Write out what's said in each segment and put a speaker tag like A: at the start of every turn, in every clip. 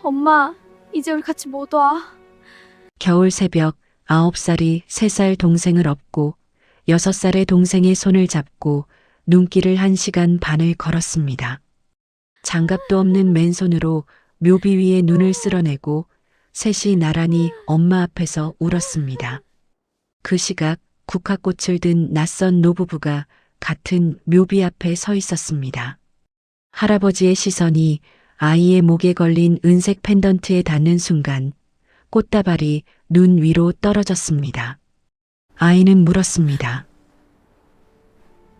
A: 엄마, 이제 우리 같이 못 와.
B: 겨울 새벽 9살이 3살 동생을 업고 6살의 동생의 손을 잡고 눈길을 1시간 반을 걸었습니다. 장갑도 없는 맨손으로 묘비 위에 눈을 쓸어내고 셋이 나란히 엄마 앞에서 울었습니다. 그 시각 국화꽃을 든 낯선 노부부가 같은 묘비 앞에 서 있었습니다. 할아버지의 시선이 아이의 목에 걸린 은색 펜던트에 닿는 순간 꽃다발이 눈 위로 떨어졌습니다. 아이는 물었습니다.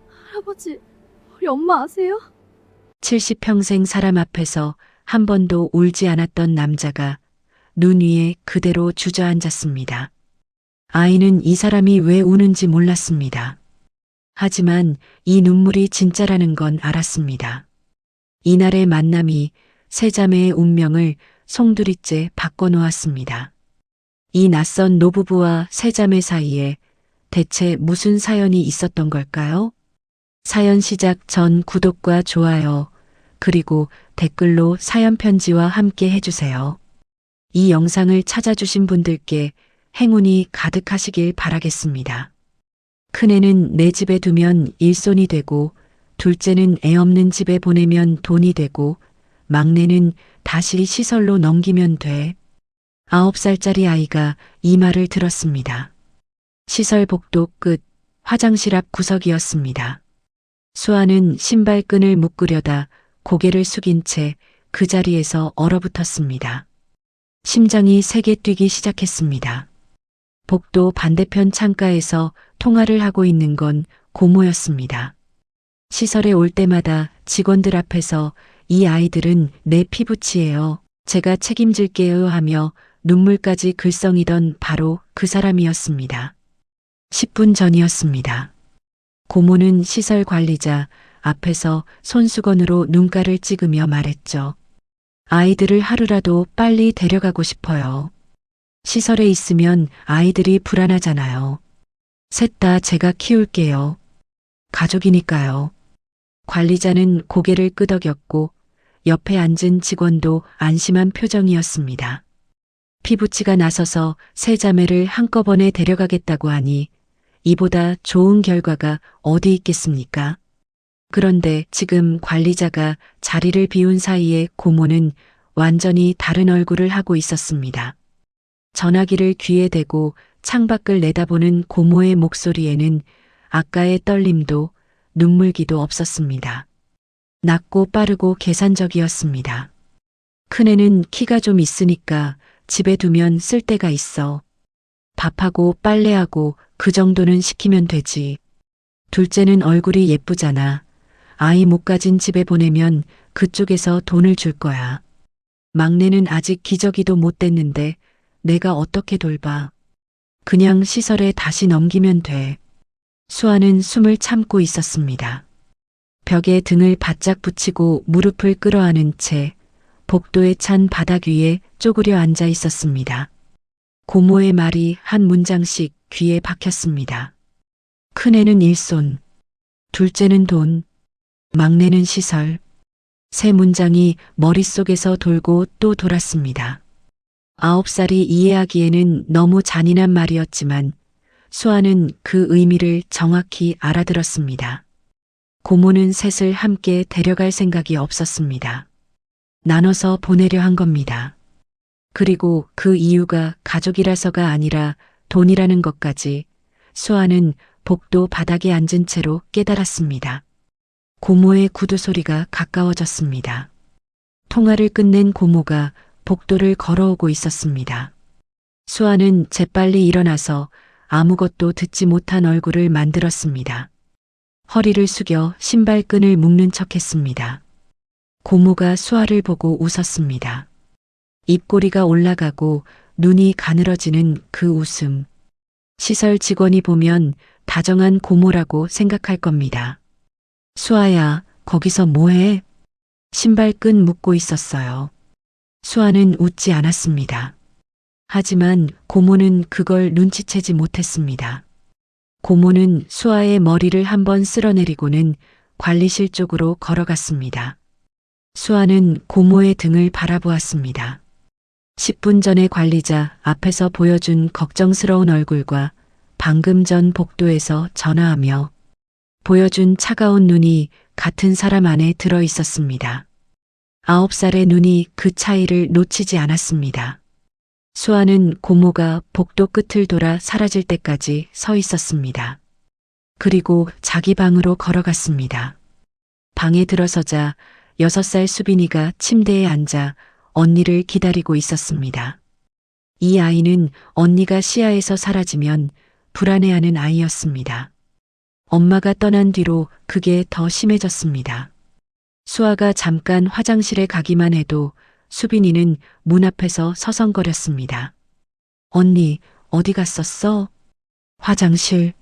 A: 할아버지, 우리 엄마 아세요?
B: 70평생 사람 앞에서 한 번도 울지 않았던 남자가 눈 위에 그대로 주저앉았습니다. 아이는 이 사람이 왜 우는지 몰랐습니다. 하지만 이 눈물이 진짜라는 건 알았습니다. 이날의 만남이 세 자매의 운명을 송두리째 바꿔놓았습니다. 이 낯선 노부부와 세 자매 사이에 대체 무슨 사연이 있었던 걸까요? 사연 시작 전 구독과 좋아요, 그리고 댓글로 사연 편지와 함께 해주세요. 이 영상을 찾아주신 분들께 행운이 가득하시길 바라겠습니다. 큰애는 내 집에 두면 일손이 되고, 둘째는 애 없는 집에 보내면 돈이 되고, 막내는 다시 시설로 넘기면 돼. 9살짜리 아이가 이 말을 들었습니다. 시설 복도 끝, 화장실 앞 구석이었습니다. 수아는 신발끈을 묶으려다 고개를 숙인 채 그 자리에서 얼어붙었습니다. 심장이 세게 뛰기 시작했습니다. 복도 반대편 창가에서 통화를 하고 있는 건 고모였습니다. 시설에 올 때마다 직원들 앞에서 이 아이들은 내 피부치예요. 제가 책임질게요 하며 눈물까지 글썽이던 바로 그 사람이었습니다. 10분 전이었습니다. 고모는 시설 관리자 앞에서 손수건으로 눈가를 찍으며 말했죠. 아이들을 하루라도 빨리 데려가고 싶어요. 시설에 있으면 아이들이 불안하잖아요. 셋 다 제가 키울게요. 가족이니까요. 관리자는 고개를 끄덕였고 옆에 앉은 직원도 안심한 표정이었습니다. 피부치가 나서서 세 자매를 한꺼번에 데려가겠다고 하니 이보다 좋은 결과가 어디 있겠습니까? 그런데 지금 관리자가 자리를 비운 사이에 고모는 완전히 다른 얼굴을 하고 있었습니다. 전화기를 귀에 대고 창밖을 내다보는 고모의 목소리에는 아까의 떨림도 눈물기도 없었습니다. 낮고 빠르고 계산적이었습니다. 큰애는 키가 좀 있으니까 집에 두면 쓸 데가 있어. 밥하고 빨래하고 그 정도는 시키면 되지. 둘째는 얼굴이 예쁘잖아. 아이 못 가진 집에 보내면 그쪽에서 돈을 줄 거야. 막내는 아직 기저귀도 못 뗐는데 내가 어떻게 돌봐. 그냥 시설에 다시 넘기면 돼. 수아는 숨을 참고 있었습니다. 벽에 등을 바짝 붙이고 무릎을 끌어안은 채 복도에 찬 바닥 위에 쪼그려 앉아 있었습니다. 고모의 말이 한 문장씩 귀에 박혔습니다. 큰애는 일손, 둘째는 돈, 막내는 시설. 세 문장이 머릿속에서 돌고 또 돌았습니다. 9살이 이해하기에는 너무 잔인한 말이었지만 수아는 그 의미를 정확히 알아들었습니다. 고모는 셋을 함께 데려갈 생각이 없었습니다. 나눠서 보내려 한 겁니다. 그리고 그 이유가 가족이라서가 아니라 돈이라는 것까지 수아는 복도 바닥에 앉은 채로 깨달았습니다. 고모의 구두 소리가 가까워졌습니다. 통화를 끝낸 고모가 복도를 걸어오고 있었습니다. 수아는 재빨리 일어나서 아무것도 듣지 못한 얼굴을 만들었습니다. 허리를 숙여 신발끈을 묶는 척했습니다. 고모가 수아를 보고 웃었습니다. 입꼬리가 올라가고 눈이 가늘어지는 그 웃음. 시설 직원이 보면 다정한 고모라고 생각할 겁니다. 수아야, 거기서 뭐해? 신발끈 묶고 있었어요. 수아는 웃지 않았습니다. 하지만 고모는 그걸 눈치채지 못했습니다. 고모는 수아의 머리를 한번 쓸어내리고는 관리실 쪽으로 걸어갔습니다. 수아는 고모의 등을 바라보았습니다. 10분 전에 관리자 앞에서 보여준 걱정스러운 얼굴과 방금 전 복도에서 전화하며 보여준 차가운 눈이 같은 사람 안에 들어 있었습니다. 9살의 눈이 그 차이를 놓치지 않았습니다. 수아는 고모가 복도 끝을 돌아 사라질 때까지 서 있었습니다. 그리고 자기 방으로 걸어갔습니다. 방에 들어서자 6살 수빈이가 침대에 앉아 언니를 기다리고 있었습니다. 이 아이는 언니가 시야에서 사라지면 불안해하는 아이였습니다. 엄마가 떠난 뒤로 그게 더 심해졌습니다. 수아가 잠깐 화장실에 가기만 해도 수빈이는 문 앞에서 서성거렸습니다. 언니, 어디 갔었어? 화장실.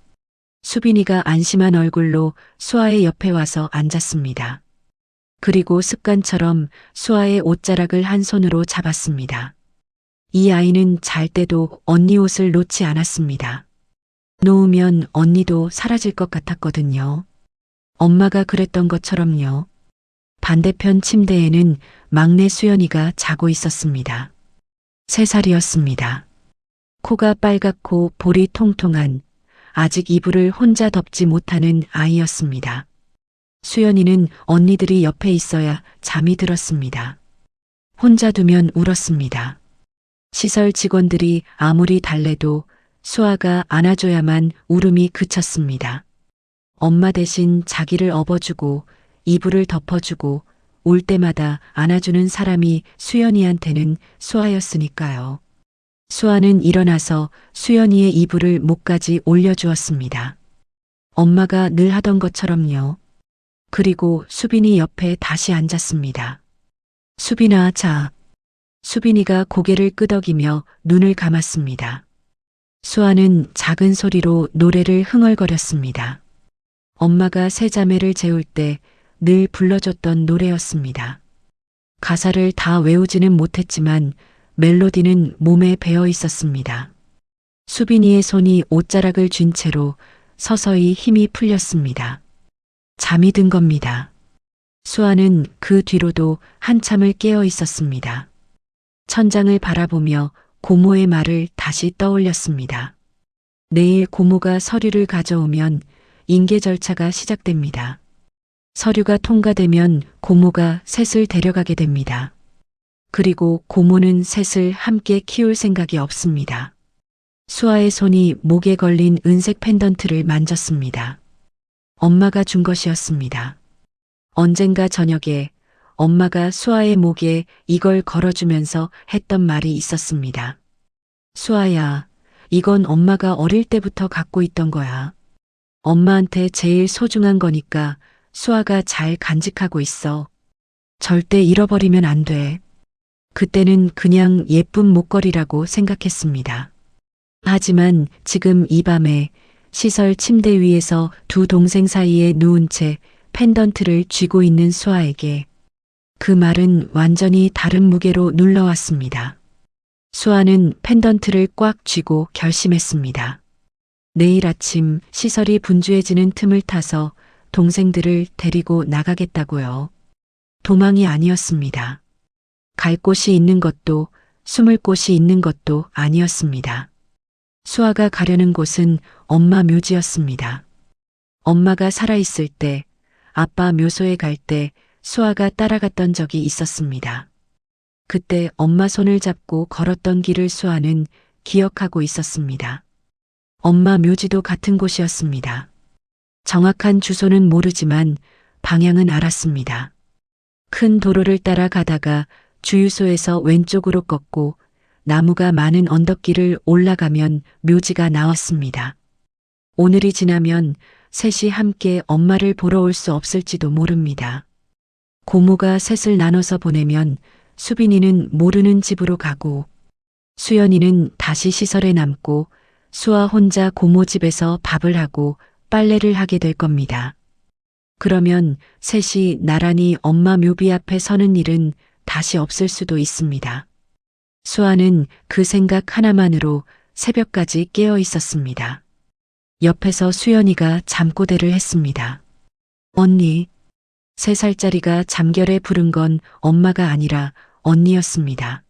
B: 수빈이가 안심한 얼굴로 수아의 옆에 와서 앉았습니다. 그리고 습관처럼 수아의 옷자락을 한 손으로 잡았습니다. 이 아이는 잘 때도 언니 옷을 놓지 않았습니다. 놓으면 언니도 사라질 것 같았거든요. 엄마가 그랬던 것처럼요. 반대편 침대에는 막내 수연이가 자고 있었습니다. 3살이었습니다. 코가 빨갛고 볼이 통통한 아직 이불을 혼자 덮지 못하는 아이였습니다. 수연이는 언니들이 옆에 있어야 잠이 들었습니다. 혼자 두면 울었습니다. 시설 직원들이 아무리 달래도 수아가 안아줘야만 울음이 그쳤습니다. 엄마 대신 자기를 업어주고 이불을 덮어주고 올 때마다 안아주는 사람이 수연이한테는 수아였으니까요. 수아는 일어나서 수연이의 이불을 목까지 올려주었습니다. 엄마가 늘 하던 것처럼요. 그리고 수빈이 옆에 다시 앉았습니다. 수빈아, 자. 수빈이가 고개를 끄덕이며 눈을 감았습니다. 수아는 작은 소리로 노래를 흥얼거렸습니다. 엄마가 세 자매를 재울 때 늘 불러줬던 노래였습니다. 가사를 다 외우지는 못했지만 멜로디는 몸에 배어 있었습니다. 수빈이의 손이 옷자락을 쥔 채로 서서히 힘이 풀렸습니다. 잠이 든 겁니다. 수아는 그 뒤로도 한참을 깨어 있었습니다. 천장을 바라보며 고모의 말을 다시 떠올렸습니다. 내일 고모가 서류를 가져오면 인계 절차가 시작됩니다. 서류가 통과되면 고모가 셋을 데려가게 됩니다. 그리고 고모는 셋을 함께 키울 생각이 없습니다. 수아의 손이 목에 걸린 은색 펜던트를 만졌습니다. 엄마가 준 것이었습니다. 언젠가 저녁에 엄마가 수아의 목에 이걸 걸어주면서 했던 말이 있었습니다. 수아야, 이건 엄마가 어릴 때부터 갖고 있던 거야. 엄마한테 제일 소중한 거니까 수아가 잘 간직하고 있어. 절대 잃어버리면 안 돼. 그때는 그냥 예쁜 목걸이라고 생각했습니다. 하지만 지금 이 밤에 시설 침대 위에서 두 동생 사이에 누운 채 펜던트를 쥐고 있는 수아에게 그 말은 완전히 다른 무게로 눌러왔습니다. 수아는 펜던트를 꽉 쥐고 결심했습니다. 내일 아침 시설이 분주해지는 틈을 타서 동생들을 데리고 나가겠다고요. 도망이 아니었습니다. 갈 곳이 있는 것도 숨을 곳이 있는 것도 아니었습니다. 수아가 가려는 곳은 엄마 묘지였습니다. 엄마가 살아있을 때, 아빠 묘소에 갈 때 수아가 따라갔던 적이 있었습니다. 그때 엄마 손을 잡고 걸었던 길을 수아는 기억하고 있었습니다. 엄마 묘지도 같은 곳이었습니다. 정확한 주소는 모르지만 방향은 알았습니다. 큰 도로를 따라 가다가 주유소에서 왼쪽으로 꺾고 나무가 많은 언덕길을 올라가면 묘지가 나왔습니다. 오늘이 지나면 셋이 함께 엄마를 보러 올 수 없을지도 모릅니다. 고모가 셋을 나눠서 보내면 수빈이는 모르는 집으로 가고 수연이는 다시 시설에 남고 수아 혼자 고모 집에서 밥을 하고 빨래를 하게 될 겁니다. 그러면 셋이 나란히 엄마 묘비 앞에 서는 일은 다시 없을 수도 있습니다. 수아는 그 생각 하나만으로 새벽까지 깨어 있었습니다. 옆에서 수연이가 잠꼬대를 했습니다. 언니. 3살짜리가 잠결에 부른 건 엄마가 아니라 언니였습니다.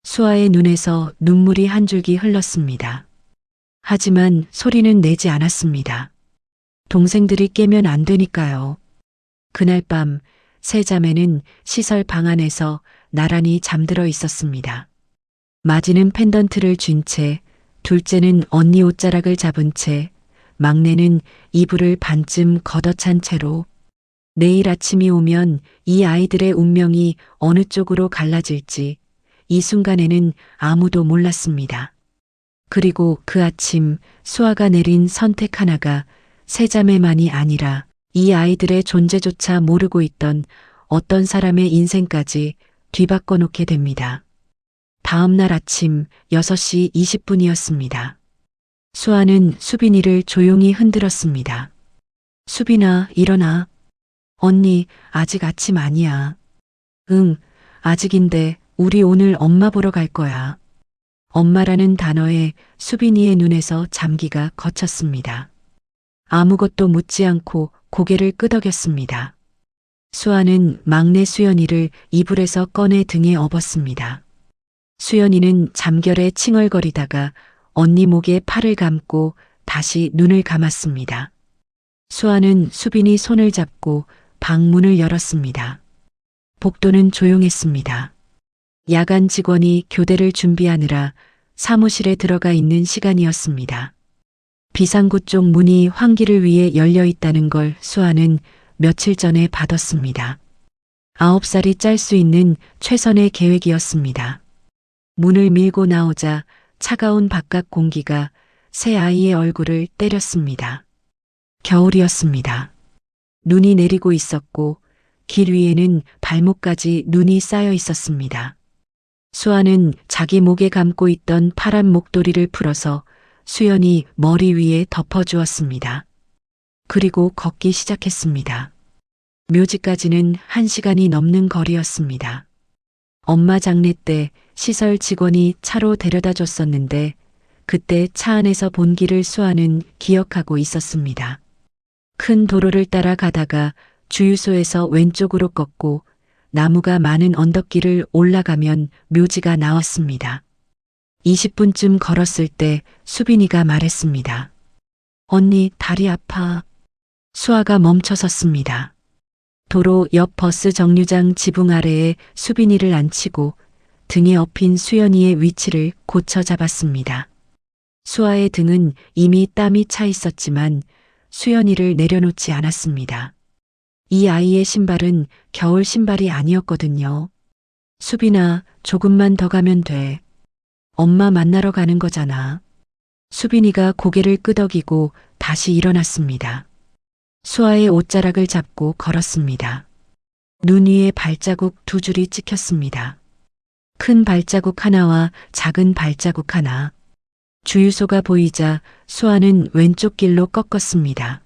B: 수아의 눈에서 눈물이 한 줄기 흘렀습니다. 하지만 소리는 내지 않았습니다. 동생들이 깨면 안 되니까요. 그날 밤 세 자매는 시설 방 안에서 나란히 잠들어 있었습니다. 마지는 펜던트를 쥔 채, 둘째는 언니 옷자락을 잡은 채, 막내는 이불을 반쯤 걷어찬 채로 내일 아침이 오면 이 아이들의 운명이 어느 쪽으로 갈라질지 이 순간에는 아무도 몰랐습니다. 그리고 그 아침 수아가 내린 선택 하나가 세 자매만이 아니라 이 아이들의 존재조차 모르고 있던 어떤 사람의 인생까지 뒤바꿔 놓게 됩니다. 다음 날 아침 6시 20분이었습니다. 수아는 수빈이를 조용히 흔들었습니다. 수빈아, 일어나. 언니, 아직 아침 아니야. 응, 아직인데 우리 오늘 엄마 보러 갈 거야. 엄마라는 단어에 수빈이의 눈에서 잠기가 걷혔습니다. 아무것도 묻지 않고 고개를 끄덕였습니다. 수아는 막내 수연이를 이불에서 꺼내 등에 업었습니다. 수연이는 잠결에 칭얼거리다가 언니 목에 팔을 감고 다시 눈을 감았습니다. 수아는 수빈이 손을 잡고 방 문을 열었습니다. 복도는 조용했습니다. 야간 직원이 교대를 준비하느라 사무실에 들어가 있는 시간이었습니다. 비상구 쪽 문이 환기를 위해 열려 있다는 걸 수아는 며칠 전에 받았습니다. 9살이 짤 수 있는 최선의 계획이었습니다. 문을 밀고 나오자 차가운 바깥 공기가 새 아이의 얼굴을 때렸습니다. 겨울이었습니다. 눈이 내리고 있었고 길 위에는 발목까지 눈이 쌓여 있었습니다. 수아는 자기 목에 감고 있던 파란 목도리를 풀어서 수연이 머리 위에 덮어주었습니다. 그리고 걷기 시작했습니다. 묘지까지는 1시간이 넘는 거리였습니다. 엄마 장례 때 시설 직원이 차로 데려다 줬었는데 그때 차 안에서 본 길을 수아는 기억하고 있었습니다. 큰 도로를 따라 가다가 주유소에서 왼쪽으로 꺾고 나무가 많은 언덕길을 올라가면 묘지가 나왔습니다. 20분쯤 걸었을 때 수빈이가 말했습니다. 언니, 다리 아파. 수아가 멈춰섰습니다. 도로 옆 버스 정류장 지붕 아래에 수빈이를 앉히고 등에 업힌 수연이의 위치를 고쳐 잡았습니다. 수아의 등은 이미 땀이 차 있었지만 수연이를 내려놓지 않았습니다. 이 아이의 신발은 겨울 신발이 아니었거든요. 수빈아, 조금만 더 가면 돼. 엄마 만나러 가는 거잖아. 수빈이가 고개를 끄덕이고 다시 일어났습니다. 수아의 옷자락을 잡고 걸었습니다. 눈 위에 발자국 2줄이 찍혔습니다. 큰 발자국 하나와 작은 발자국 하나. 주유소가 보이자 수아는 왼쪽 길로 꺾었습니다.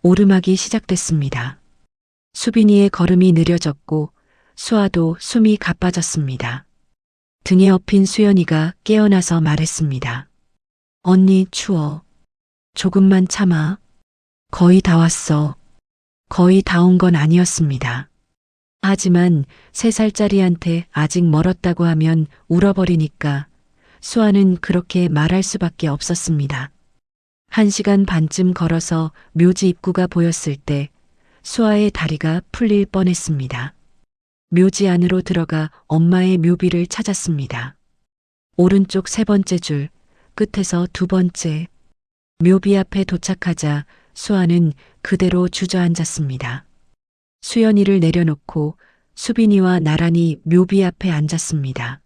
B: 오르막이 시작됐습니다. 수빈이의 걸음이 느려졌고 수아도 숨이 가빠졌습니다. 등에 업힌 수연이가 깨어나서 말했습니다. 언니, 추워. 조금만 참아. 거의 다 왔어. 거의 다 온 건 아니었습니다. 하지만 3살짜리한테 아직 멀었다고 하면 울어버리니까 수아는 그렇게 말할 수밖에 없었습니다. 1시간 반쯤 걸어서 묘지 입구가 보였을 때 수아의 다리가 풀릴 뻔했습니다. 묘지 안으로 들어가 엄마의 묘비를 찾았습니다. 오른쪽 3번째 줄, 끝에서 2번째. 묘비 앞에 도착하자 수아는 그대로 주저앉았습니다. 수연이를 내려놓고 수빈이와 나란히 묘비 앞에 앉았습니다.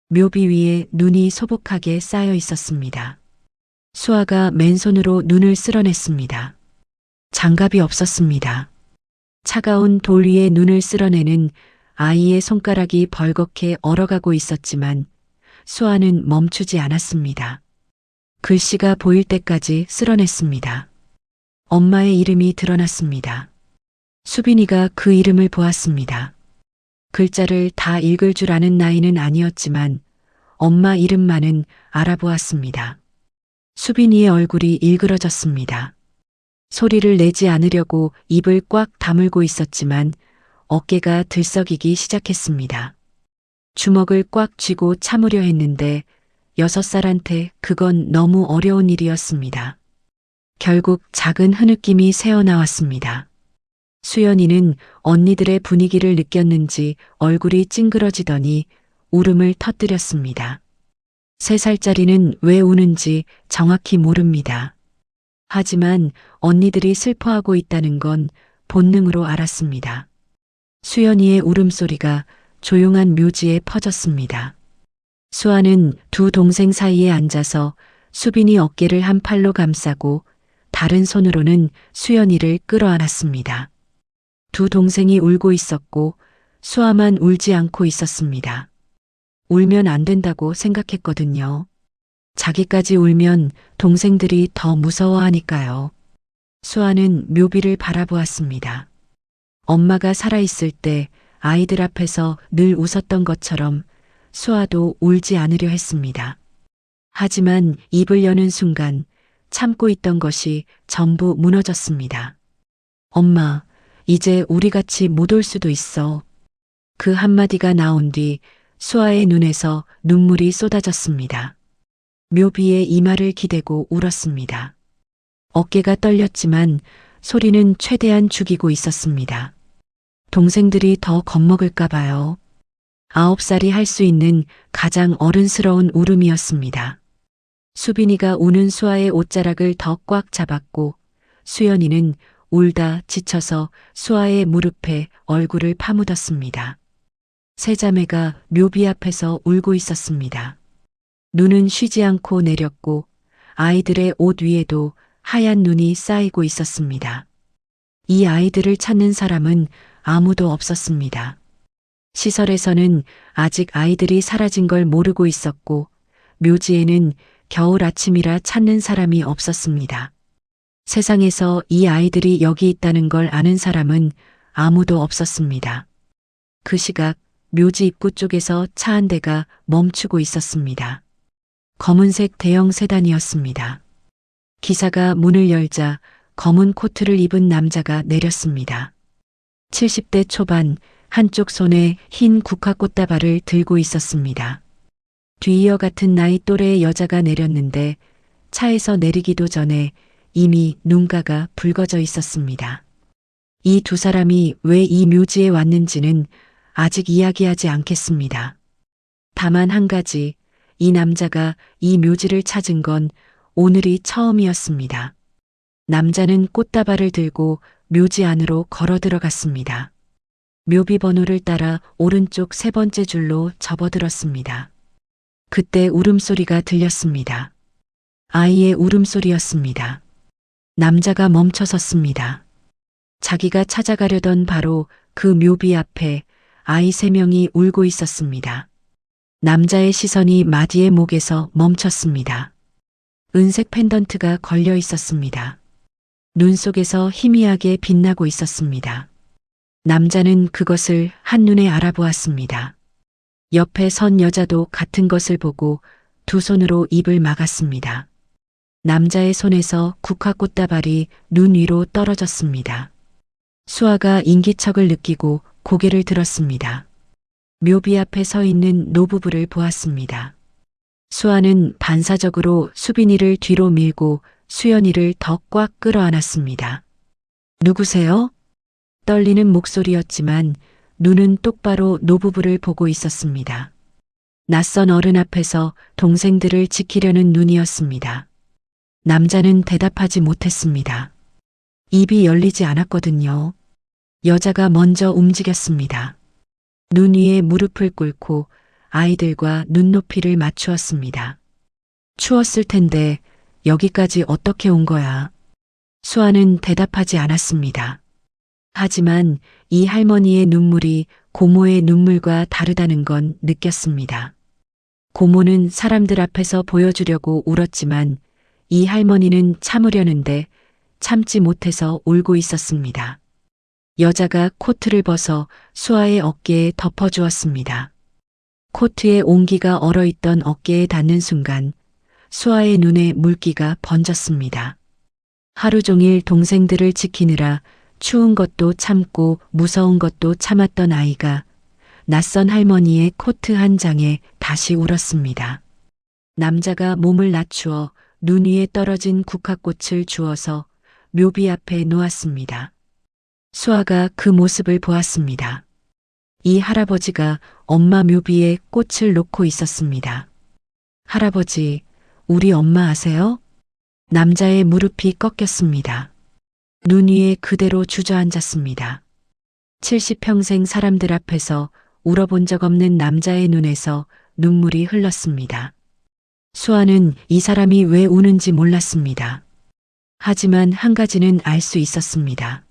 B: 묘비 위에 눈이 소복하게 쌓여 있었습니다. 수아가 맨손으로 눈을 쓸어냈습니다. 장갑이 없었습니다. 차가운 돌 위에 눈을 쓸어내는 아이의 손가락이 벌겋게 얼어가고 있었지만 수아는 멈추지 않았습니다. 글씨가 보일 때까지 쓸어냈습니다. 엄마의 이름이 드러났습니다. 수빈이가 그 이름을 보았습니다. 글자를 다 읽을 줄 아는 나이는 아니었지만 엄마 이름만은 알아보았습니다. 수빈이의 얼굴이 일그러졌습니다. 소리를 내지 않으려고 입을 꽉 다물고 있었지만 어깨가 들썩이기 시작했습니다. 주먹을 꽉 쥐고 참으려 했는데 6살한테 그건 너무 어려운 일이었습니다. 결국 작은 흐느낌이 새어나왔습니다. 수연이는 언니들의 분위기를 느꼈는지 얼굴이 찡그러지더니 울음을 터뜨렸습니다. 3살짜리는 왜 우는지 정확히 모릅니다. 하지만 언니들이 슬퍼하고 있다는 건 본능으로 알았습니다. 수연이의 울음소리가 조용한 묘지에 퍼졌습니다. 수아는 두 동생 사이에 앉아서 수빈이 어깨를 한 팔로 감싸고 다른 손으로는 수연이를 끌어안았습니다. 두 동생이 울고 있었고 수아만 울지 않고 있었습니다. 울면 안 된다고 생각했거든요. 자기까지 울면 동생들이 더 무서워하니까요. 수아는 묘비를 바라보았습니다. 엄마가 살아있을 때 아이들 앞에서 늘 웃었던 것처럼 수아도 울지 않으려 했습니다. 하지만 입을 여는 순간 참고 있던 것이 전부 무너졌습니다. 엄마, 이제 우리 같이 못 올 수도 있어. 그 한마디가 나온 뒤 수아의 눈에서 눈물이 쏟아졌습니다. 묘비의 이마를 기대고 울었습니다. 어깨가 떨렸지만 소리는 최대한 죽이고 있었습니다. 동생들이 더 겁먹을까 봐요. 9살이 할 수 있는 가장 어른스러운 울음이었습니다. 수빈이가 우는 수아의 옷자락을 더 꽉 잡았고 수연이는 울다 지쳐서 수아의 무릎에 얼굴을 파묻었습니다. 세 자매가 묘비 앞에서 울고 있었습니다. 눈은 쉬지 않고 내렸고 아이들의 옷 위에도 하얀 눈이 쌓이고 있었습니다. 이 아이들을 찾는 사람은 아무도 없었습니다. 시설에서는 아직 아이들이 사라진 걸 모르고 있었고 묘지에는 겨울 아침이라 찾는 사람이 없었습니다. 세상에서 이 아이들이 여기 있다는 걸 아는 사람은 아무도 없었습니다. 그 시각 묘지 입구 쪽에서 차 한 대가 멈추고 있었습니다. 검은색 대형 세단이었습니다. 기사가 문을 열자 검은 코트를 입은 남자가 내렸습니다. 70대 초반, 한쪽 손에 흰 국화꽃다발을 들고 있었습니다. 뒤이어 같은 나이 또래의 여자가 내렸는데 차에서 내리기도 전에 이미 눈가가 붉어져 있었습니다. 이 두 사람이 왜 이 묘지에 왔는지는 아직 이야기하지 않겠습니다. 다만 한 가지, 이 남자가 이 묘지를 찾은 건 오늘이 처음이었습니다. 남자는 꽃다발을 들고 묘지 안으로 걸어 들어갔습니다. 묘비 번호를 따라 오른쪽 3번째 줄로 접어들었습니다. 그때 울음소리가 들렸습니다. 아이의 울음소리였습니다. 남자가 멈춰섰습니다. 자기가 찾아가려던 바로 그 묘비 앞에 아이 3명이 울고 있었습니다. 남자의 시선이 마디의 목에서 멈췄습니다. 은색 펜던트가 걸려 있었습니다. 눈 속에서 희미하게 빛나고 있었습니다. 남자는 그것을 한눈에 알아보았습니다. 옆에 선 여자도 같은 것을 보고 두 손으로 입을 막았습니다. 남자의 손에서 국화꽃다발이 눈 위로 떨어졌습니다. 수아가 인기척을 느끼고 고개를 들었습니다. 묘비 앞에 서 있는 노부부를 보았습니다. 수아는 반사적으로 수빈이를 뒤로 밀고 수연이를 더 꽉 끌어안았습니다. 누구세요? 떨리는 목소리였지만 눈은 똑바로 노부부를 보고 있었습니다. 낯선 어른 앞에서 동생들을 지키려는 눈이었습니다. 남자는 대답하지 못했습니다. 입이 열리지 않았거든요. 여자가 먼저 움직였습니다. 눈 위에 무릎을 꿇고 아이들과 눈높이를 맞추었습니다. 추웠을 텐데 여기까지 어떻게 온 거야? 수아는 대답하지 않았습니다. 하지만 이 할머니의 눈물이 고모의 눈물과 다르다는 건 느꼈습니다. 고모는 사람들 앞에서 보여주려고 울었지만 이 할머니는 참으려는데 참지 못해서 울고 있었습니다. 여자가 코트를 벗어 수아의 어깨에 덮어주었습니다. 코트의 온기가 얼어있던 어깨에 닿는 순간 수아의 눈에 물기가 번졌습니다. 하루 종일 동생들을 지키느라 추운 것도 참고 무서운 것도 참았던 아이가 낯선 할머니의 코트 한 장에 다시 울었습니다. 남자가 몸을 낮추어 눈 위에 떨어진 국화꽃을 주워서 묘비 앞에 놓았습니다. 수아가 그 모습을 보았습니다. 이 할아버지가 엄마 묘비에 꽃을 놓고 있었습니다. 할아버지, 우리 엄마 아세요? 남자의 무릎이 꺾였습니다. 눈 위에 그대로 주저앉았습니다. 70평생 사람들 앞에서 울어본 적 없는 남자의 눈에서 눈물이 흘렀습니다. 수아는 이 사람이 왜 우는지 몰랐습니다. 하지만 한 가지는 알 수 있었습니다.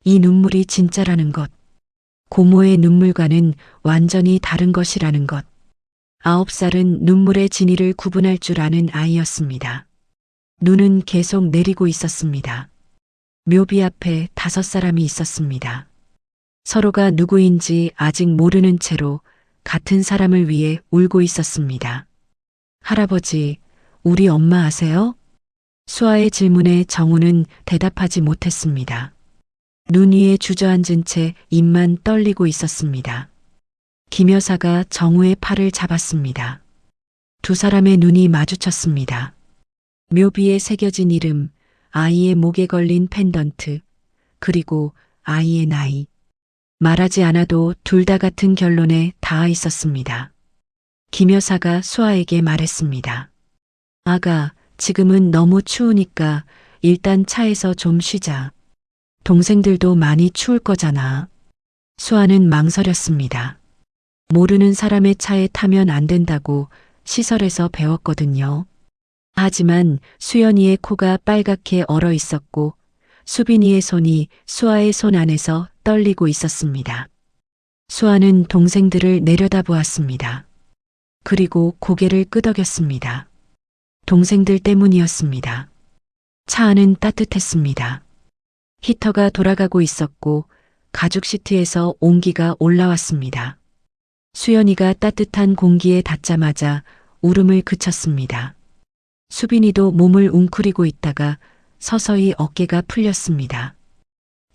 B: 이 눈물이 진짜라는 것. 고모의 눈물과는 완전히 다른 것이라는 것. 9살은 눈물의 진위를 구분할 줄 아는 아이였습니다. 눈은 계속 내리고 있었습니다. 묘비 앞에 5사람이 있었습니다. 서로가 누구인지 아직 모르는 채로 같은 사람을 위해 울고 있었습니다. 할아버지, 우리 엄마 아세요? 수아의 질문에 정우는 대답하지 못했습니다. 눈 위에 주저앉은 채 입만 떨리고 있었습니다. 김 여사가 정우의 팔을 잡았습니다. 두 사람의 눈이 마주쳤습니다. 묘비에 새겨진 이름, 아이의 목에 걸린 펜던트, 그리고 아이의 나이. 말하지 않아도 둘 다 같은 결론에 닿아 있었습니다. 김 여사가 수아에게 말했습니다. 아가, 지금은 너무 추우니까 일단 차에서 좀 쉬자. 동생들도 많이 추울 거잖아. 수아는 망설였습니다. 모르는 사람의 차에 타면 안 된다고 시설에서 배웠거든요. 하지만 수연이의 코가 빨갛게 얼어 있었고 수빈이의 손이 수아의 손 안에서 떨리고 있었습니다. 수아는 동생들을 내려다보았습니다. 그리고 고개를 끄덕였습니다. 동생들 때문이었습니다. 차 안은 따뜻했습니다. 히터가 돌아가고 있었고 가죽 시트에서 온기가 올라왔습니다. 수연이가 따뜻한 공기에 닿자마자 울음을 그쳤습니다. 수빈이도 몸을 웅크리고 있다가 서서히 어깨가 풀렸습니다.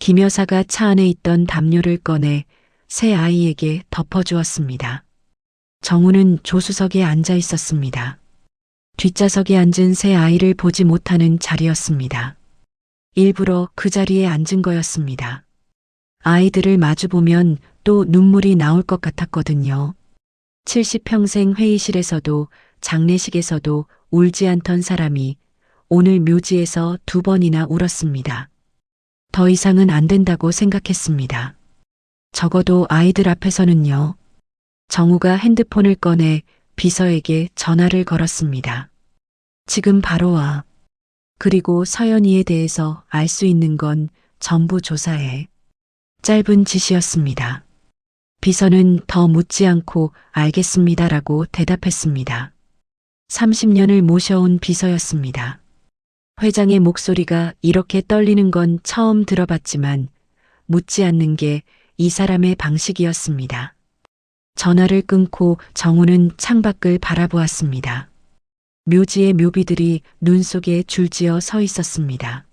B: 김 여사가 차 안에 있던 담요를 꺼내 새 아이에게 덮어주었습니다. 정우는 조수석에 앉아 있었습니다. 뒷좌석에 앉은 새 아이를 보지 못하는 자리였습니다. 일부러 그 자리에 앉은 거였습니다. 아이들을 마주보면 또 눈물이 나올 것 같았거든요. 70평생 회의실에서도 장례식에서도 울지 않던 사람이 오늘 묘지에서 2번이나 울었습니다. 더 이상은 안 된다고 생각했습니다. 적어도 아이들 앞에서는요. 정우가 핸드폰을 꺼내 비서에게 전화를 걸었습니다. 지금 바로 와. 그리고 서연이에 대해서 알 수 있는 건 전부 조사해. 짧은 지시였습니다. 비서는 더 묻지 않고 알겠습니다라고 대답했습니다. 30년을 모셔온 비서였습니다. 회장의 목소리가 이렇게 떨리는 건 처음 들어봤지만 묻지 않는 게 이 사람의 방식이었습니다. 전화를 끊고 정우는 창밖을 바라보았습니다. 묘지의 묘비들이 눈 속에 줄지어 서 있었습니다.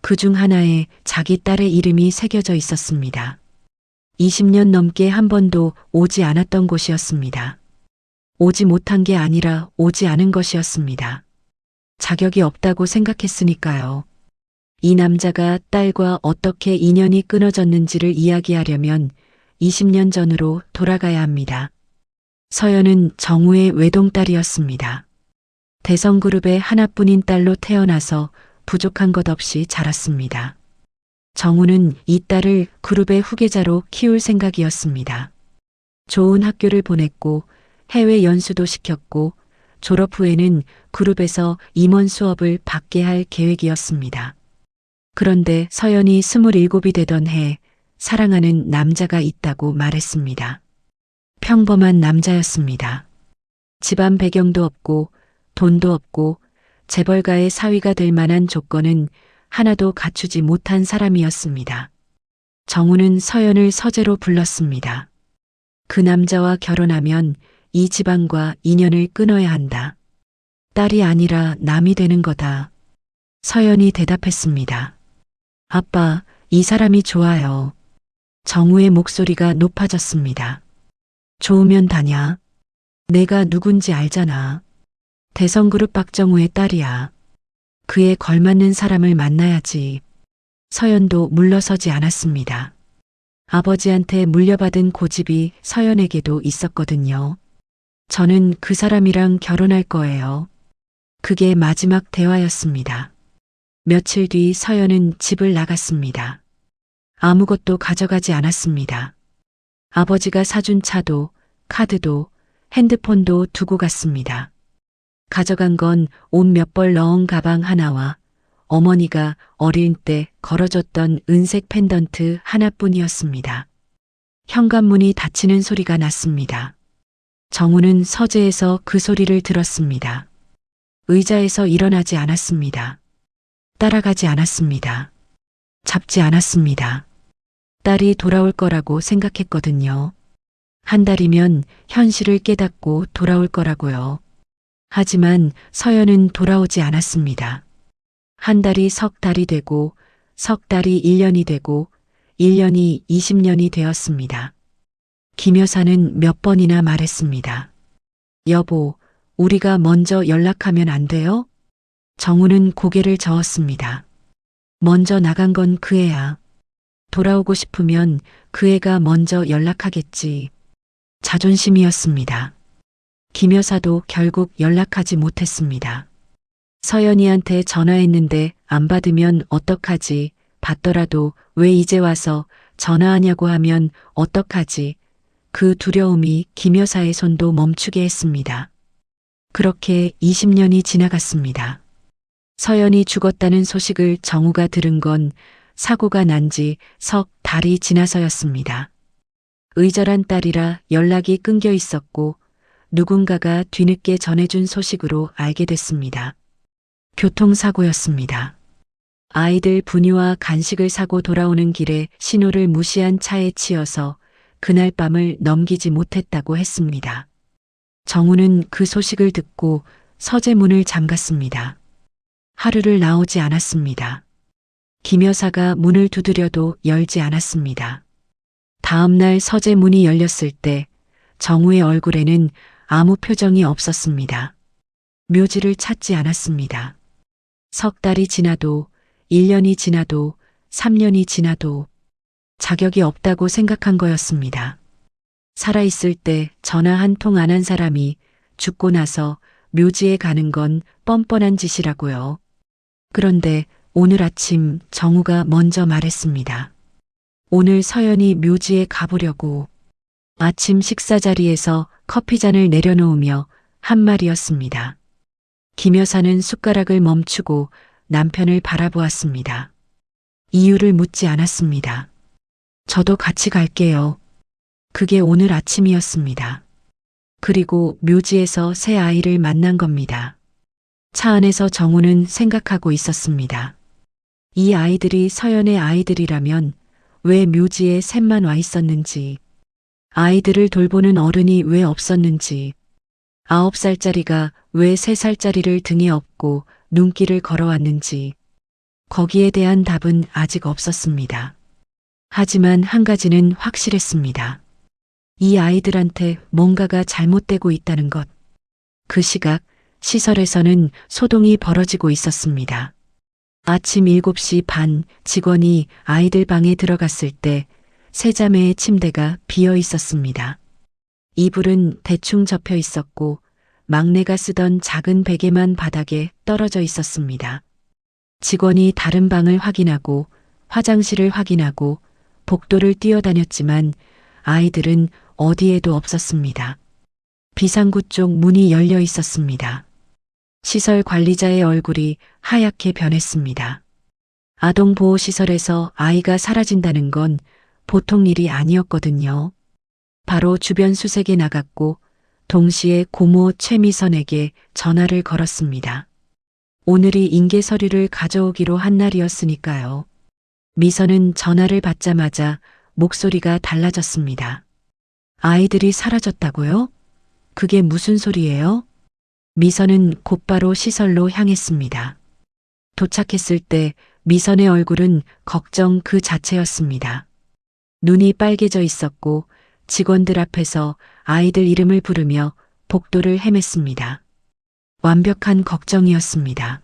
B: 그중 하나에 자기 딸의 이름이 새겨져 있었습니다. 20년 넘게 한 번도 오지 않았던 곳이었습니다. 오지 못한 게 아니라 오지 않은 것이었습니다. 자격이 없다고 생각했으니까요. 이 남자가 딸과 어떻게 인연이 끊어졌는지를 이야기하려면 20년 전으로 돌아가야 합니다. 서연은 정우의 외동딸이었습니다. 대성그룹의 하나뿐인 딸로 태어나서 부족한 것 없이 자랐습니다. 정우는 이 딸을 그룹의 후계자로 키울 생각이었습니다. 좋은 학교를 보냈고 해외 연수도 시켰고 졸업 후에는 그룹에서 임원 수업을 받게 할 계획이었습니다. 그런데 서연이 27이 되던 해 사랑하는 남자가 있다고 말했습니다. 평범한 남자였습니다. 집안 배경도 없고 돈도 없고 재벌가의 사위가 될 만한 조건은 하나도 갖추지 못한 사람이었습니다. 정우는 서연을 서재로 불렀습니다. 그 남자와 결혼하면 이 집안과 인연을 끊어야 한다. 딸이 아니라 남이 되는 거다. 서연이 대답했습니다. 아빠, 이 사람이 좋아요. 정우의 목소리가 높아졌습니다. 좋으면 다냐? 내가 누군지 알잖아. 대성그룹 박정우의 딸이야. 그에 걸맞는 사람을 만나야지. 서연도 물러서지 않았습니다. 아버지한테 물려받은 고집이 서연에게도 있었거든요. 저는 그 사람이랑 결혼할 거예요. 그게 마지막 대화였습니다. 며칠 뒤 서연은 집을 나갔습니다. 아무것도 가져가지 않았습니다. 아버지가 사준 차도, 카드도, 핸드폰도 두고 갔습니다. 가져간 건 옷 몇 벌 넣은 가방 하나와 어머니가 어릴 때 걸어줬던 은색 펜던트 하나뿐이었습니다. 현관문이 닫히는 소리가 났습니다. 정우는 서재에서 그 소리를 들었습니다. 의자에서 일어나지 않았습니다. 따라가지 않았습니다. 잡지 않았습니다. 딸이 돌아올 거라고 생각했거든요. 한 달이면 현실을 깨닫고 돌아올 거라고요. 하지만 서연은 돌아오지 않았습니다. 한 달이 석 달이 되고 석 달이 1년이 되고 1년이 20년이 되었습니다. 김 여사는 몇 번이나 말했습니다. 여보, 우리가 먼저 연락하면 안 돼요? 정우는 고개를 저었습니다. 먼저 나간 건 그 애야. 돌아오고 싶으면 그 애가 먼저 연락하겠지. 자존심이었습니다. 김 여사도 결국 연락하지 못했습니다. 서연이한테 전화했는데 안 받으면 어떡하지? 받더라도 왜 이제 와서 전화하냐고 하면 어떡하지? 그 두려움이 김 여사의 손도 멈추게 했습니다. 그렇게 20년이 지나갔습니다. 서연이 죽었다는 소식을 정우가 들은 건 사고가 난 지 석 달이 지나서였습니다. 의절한 딸이라 연락이 끊겨 있었고 누군가가 뒤늦게 전해준 소식으로 알게 됐습니다. 교통사고였습니다. 아이들 분유와 간식을 사고 돌아오는 길에 신호를 무시한 차에 치여서 그날 밤을 넘기지 못했다고 했습니다. 정우는 그 소식을 듣고 서재 문을 잠갔습니다. 하루를 나오지 않았습니다. 김 여사가 문을 두드려도 열지 않았습니다. 다음 날 서재 문이 열렸을 때 정우의 얼굴에는 아무 표정이 없었습니다. 묘지를 찾지 않았습니다. 석 달이 지나도 1년이 지나도 3년이 지나도 자격이 없다고 생각한 거였습니다. 살아있을 때 전화 한 통 안 한 사람이 죽고 나서 묘지에 가는 건 뻔뻔한 짓이라고요. 그런데 오늘 아침 정우가 먼저 말했습니다. 오늘 서연이 묘지에 가보려고. 아침 식사 자리에서 커피잔을 내려놓으며 한 말이었습니다. 김 여사는 숟가락을 멈추고 남편을 바라보았습니다. 이유를 묻지 않았습니다. 저도 같이 갈게요. 그게 오늘 아침이었습니다. 그리고 묘지에서 새 아이를 만난 겁니다. 차 안에서 정우는 생각하고 있었습니다. 이 아이들이 서연의 아이들이라면 왜 묘지에 셋만 와 있었는지, 아이들을 돌보는 어른이 왜 없었는지, 9살짜리가 왜 3살짜리를 등에 업고 눈길을 걸어왔는지, 거기에 대한 답은 아직 없었습니다. 하지만 한 가지는 확실했습니다. 이 아이들한테 뭔가가 잘못되고 있다는 것. 그 시각 시설에서는 소동이 벌어지고 있었습니다. 아침 7시 반 직원이 아이들 방에 들어갔을 때 세 자매의 침대가 비어 있었습니다. 이불은 대충 접혀 있었고 막내가 쓰던 작은 베개만 바닥에 떨어져 있었습니다. 직원이 다른 방을 확인하고 화장실을 확인하고 복도를 뛰어다녔지만 아이들은 어디에도 없었습니다. 비상구 쪽 문이 열려 있었습니다. 시설 관리자의 얼굴이 하얗게 변했습니다. 아동보호시설에서 아이가 사라진다는 건 보통 일이 아니었거든요. 바로 주변 수색에 나갔고 동시에 고모 최미선에게 전화를 걸었습니다. 오늘이 인계 서류를 가져오기로 한 날이었으니까요. 미선은 전화를 받자마자 목소리가 달라졌습니다. 아이들이 사라졌다고요? 그게 무슨 소리예요? 미선은 곧바로 시설로 향했습니다. 도착했을 때 미선의 얼굴은 걱정 그 자체였습니다. 눈이 빨개져 있었고 직원들 앞에서 아이들 이름을 부르며 복도를 헤맸습니다. 완벽한 걱정이었습니다.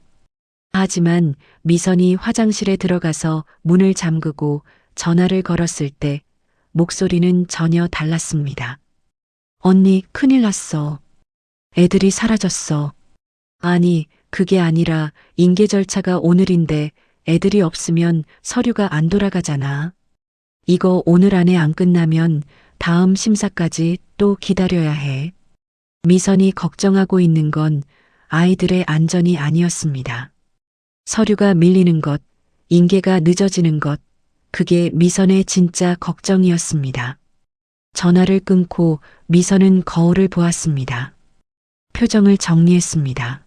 B: 하지만 미선이 화장실에 들어가서 문을 잠그고 전화를 걸었을 때 목소리는 전혀 달랐습니다. 언니, 큰일 났어. 애들이 사라졌어. 아니, 그게 아니라 인계 절차가 오늘인데 애들이 없으면 서류가 안 돌아가잖아. 이거 오늘 안에 안 끝나면 다음 심사까지 또 기다려야 해. 미선이 걱정하고 있는 건 아이들의 안전이 아니었습니다. 서류가 밀리는 것, 인계가 늦어지는 것, 그게 미선의 진짜 걱정이었습니다. 전화를 끊고 미선은 거울을 보았습니다. 표정을 정리했습니다.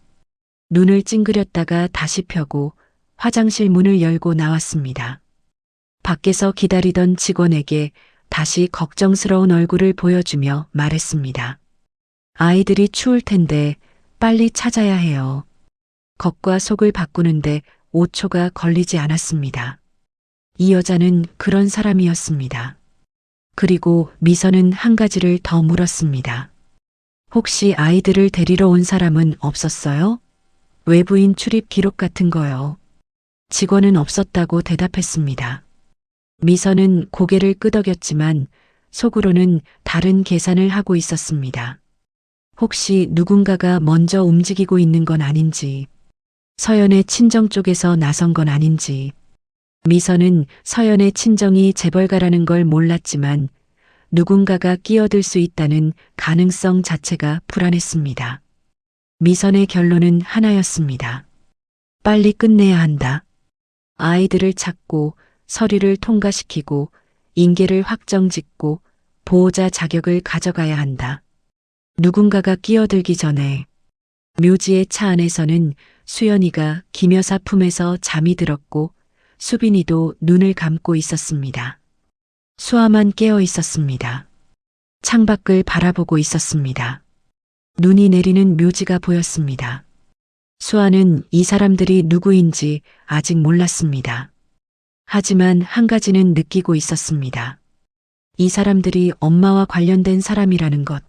B: 눈을 찡그렸다가 다시 펴고 화장실 문을 열고 나왔습니다. 밖에서 기다리던 직원에게 다시 걱정스러운 얼굴을 보여주며 말했습니다. 아이들이 추울 텐데 빨리 찾아야 해요. 겉과 속을 바꾸는데 5초가 걸리지 않았습니다. 이 여자는 그런 사람이었습니다. 그리고 미선은 한 가지를 더 물었습니다. 혹시 아이들을 데리러 온 사람은 없었어요? 외부인 출입 기록 같은 거요. 직원은 없었다고 대답했습니다. 미선은 고개를 끄덕였지만 속으로는 다른 계산을 하고 있었습니다. 혹시 누군가가 먼저 움직이고 있는 건 아닌지, 서연의 친정 쪽에서 나선 건 아닌지. 미선은 서연의 친정이 재벌가라는 걸 몰랐지만 누군가가 끼어들 수 있다는 가능성 자체가 불안했습니다. 미선의 결론은 하나였습니다. 빨리 끝내야 한다. 아이들을 찾고 서류를 통과시키고 인계를 확정짓고 보호자 자격을 가져가야 한다. 누군가가 끼어들기 전에. 묘지의 차 안에서는 수연이가 김 여사 품에서 잠이 들었고 수빈이도 눈을 감고 있었습니다. 수아만 깨어 있었습니다. 창밖을 바라보고 있었습니다. 눈이 내리는 묘지가 보였습니다. 수아는 이 사람들이 누구인지 아직 몰랐습니다. 하지만 한 가지는 느끼고 있었습니다. 이 사람들이 엄마와 관련된 사람이라는 것.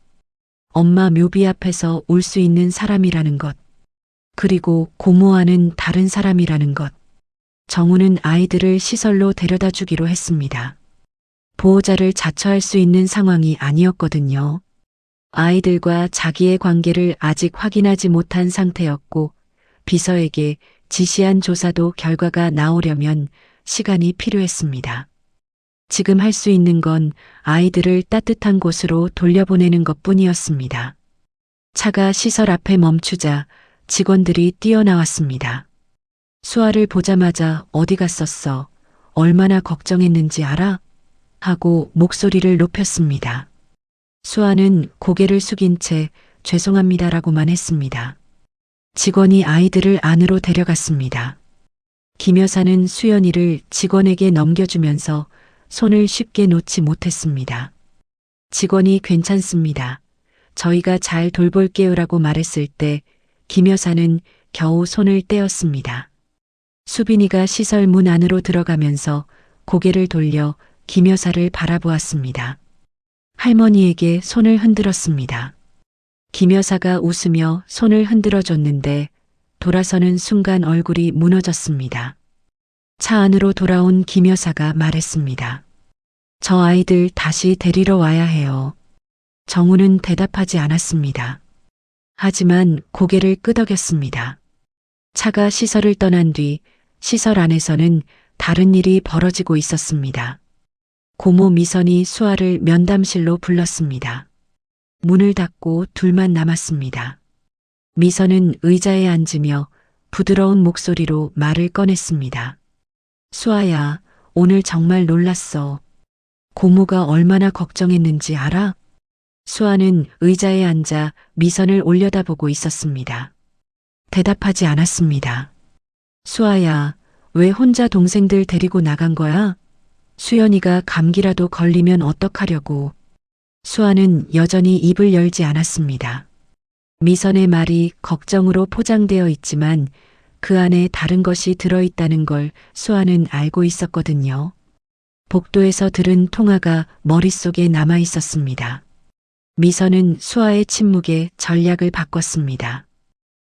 B: 엄마 묘비 앞에서 울 수 있는 사람이라는 것. 그리고 고모와는 다른 사람이라는 것. 정우는 아이들을 시설로 데려다 주기로 했습니다. 보호자를 자처할 수 있는 상황이 아니었거든요. 아이들과 자기의 관계를 아직 확인하지 못한 상태였고 비서에게 지시한 조사도 결과가 나오려면 시간이 필요했습니다. 지금 할 수 있는 건 아이들을 따뜻한 곳으로 돌려보내는 것뿐이었습니다. 차가 시설 앞에 멈추자 직원들이 뛰어나왔습니다. 수아를 보자마자 어디 갔었어? 얼마나 걱정했는지 알아? 하고 목소리를 높였습니다. 수아는 고개를 숙인 채 죄송합니다라고만 했습니다. 직원이 아이들을 안으로 데려갔습니다. 김 여사는 수연이를 직원에게 넘겨주면서 손을 쉽게 놓지 못했습니다. 직원이 괜찮습니다. 저희가 잘 돌볼게요라고 말했을 때 김 여사는 겨우 손을 떼었습니다. 수빈이가 시설 문 안으로 들어가면서 고개를 돌려 김 여사를 바라보았습니다. 할머니에게 손을 흔들었습니다. 김 여사가 웃으며 손을 흔들어 줬는데 돌아서는 순간 얼굴이 무너졌습니다. 차 안으로 돌아온 김 여사가 말했습니다. 저 아이들 다시 데리러 와야 해요. 정우는 대답하지 않았습니다. 하지만 고개를 끄덕였습니다. 차가 시설을 떠난 뒤 시설 안에서는 다른 일이 벌어지고 있었습니다. 고모 미선이 수아를 면담실로 불렀습니다. 문을 닫고 둘만 남았습니다. 미선은 의자에 앉으며 부드러운 목소리로 말을 꺼냈습니다. 수아야, 오늘 정말 놀랐어. 고모가 얼마나 걱정했는지 알아? 수아는 의자에 앉아 미선을 올려다보고 있었습니다. 대답하지 않았습니다. 수아야, 왜 혼자 동생들 데리고 나간 거야? 수연이가 감기라도 걸리면 어떡하려고. 수아는 여전히 입을 열지 않았습니다. 미선의 말이 걱정으로 포장되어 있지만 그 안에 다른 것이 들어있다는 걸 수아는 알고 있었거든요. 복도에서 들은 통화가 머릿속에 남아 있었습니다. 미선은 수아의 침묵에 전략을 바꿨습니다.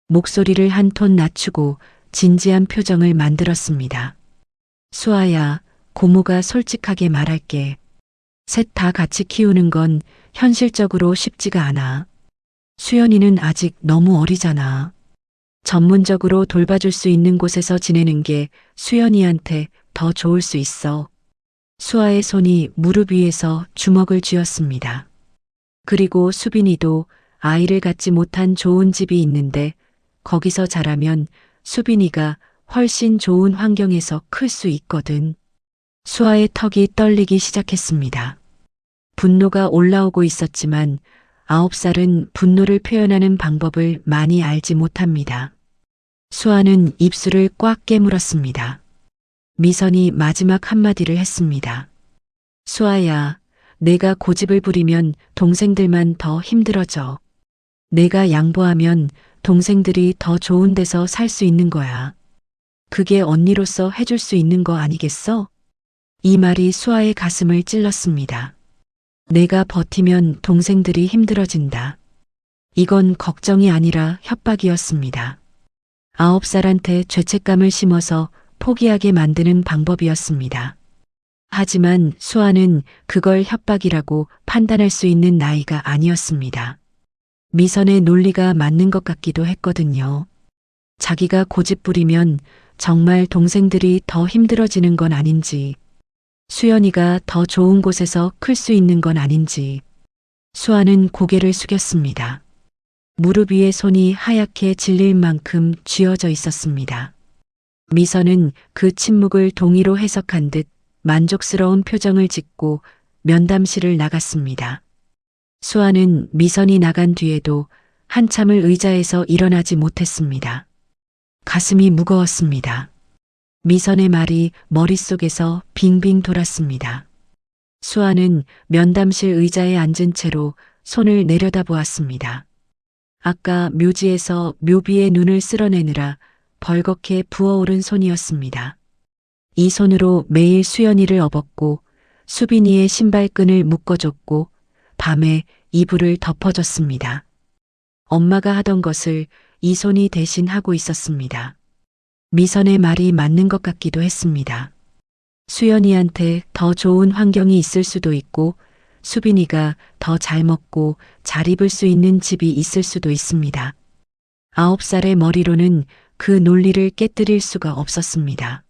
B: 목소리를 한 톤 낮추고 진지한 표정을 만들었습니다. 수아야, 고모가 솔직하게 말할게. 셋 다 같이 키우는 건 현실적으로 쉽지가 않아. 수연이는 아직 너무 어리잖아. 전문적으로 돌봐줄 수 있는 곳에서 지내는 게 수연이한테 더 좋을 수 있어. 수아의 손이 무릎 위에서 주먹을 쥐었습니다. 그리고 수빈이도 아이를 갖지 못한 좋은 집이 있는데 거기서 자라면 수빈이가 훨씬 좋은 환경에서 클 수 있거든. 수아의 턱이 떨리기 시작했습니다. 분노가 올라오고 있었지만 9살은 분노를 표현하는 방법을 많이 알지 못합니다. 수아는 입술을 꽉 깨물었습니다. 미선이 마지막 한마디를 했습니다. 수아야, 내가 고집을 부리면 동생들만 더 힘들어져. 내가 양보하면 동생들이 더 좋은 데서 살 수 있는 거야. 그게 언니로서 해줄 수 있는 거 아니겠어? 이 말이 수아의 가슴을 찔렀습니다. 내가 버티면 동생들이 힘들어진다. 이건 걱정이 아니라 협박이었습니다. 9살한테 죄책감을 심어서 포기하게 만드는 방법이었습니다. 하지만 수아는 그걸 협박이라고 판단할 수 있는 나이가 아니었습니다. 미선의 논리가 맞는 것 같기도 했거든요. 자기가 고집 부리면 정말 동생들이 더 힘들어지는 건 아닌지, 수연이가 더 좋은 곳에서 클 수 있는 건 아닌지. 수아는 고개를 숙였습니다. 무릎 위에 손이 하얗게 질릴 만큼 쥐어져 있었습니다. 미선은 그 침묵을 동의로 해석한 듯 만족스러운 표정을 짓고 면담실을 나갔습니다. 수아는 미선이 나간 뒤에도 한참을 의자에서 일어나지 못했습니다. 가슴이 무거웠습니다. 미선의 말이 머릿속에서 빙빙 돌았습니다. 수아는 면담실 의자에 앉은 채로 손을 내려다보았습니다. 아까 묘지에서 묘비의 눈을 쓸어내느라 벌겋게 부어오른 손이었습니다. 이 손으로 매일 수연이를 업었고 수빈이의 신발끈을 묶어줬고 밤에 이불을 덮어줬습니다. 엄마가 하던 것을 이 손이 대신 하고 있었습니다. 미선의 말이 맞는 것 같기도 했습니다. 수연이한테 더 좋은 환경이 있을 수도 있고 수빈이가 더 잘 먹고 잘 입을 수 있는 집이 있을 수도 있습니다. 9살의 머리로는 그 논리를 깨뜨릴 수가 없었습니다.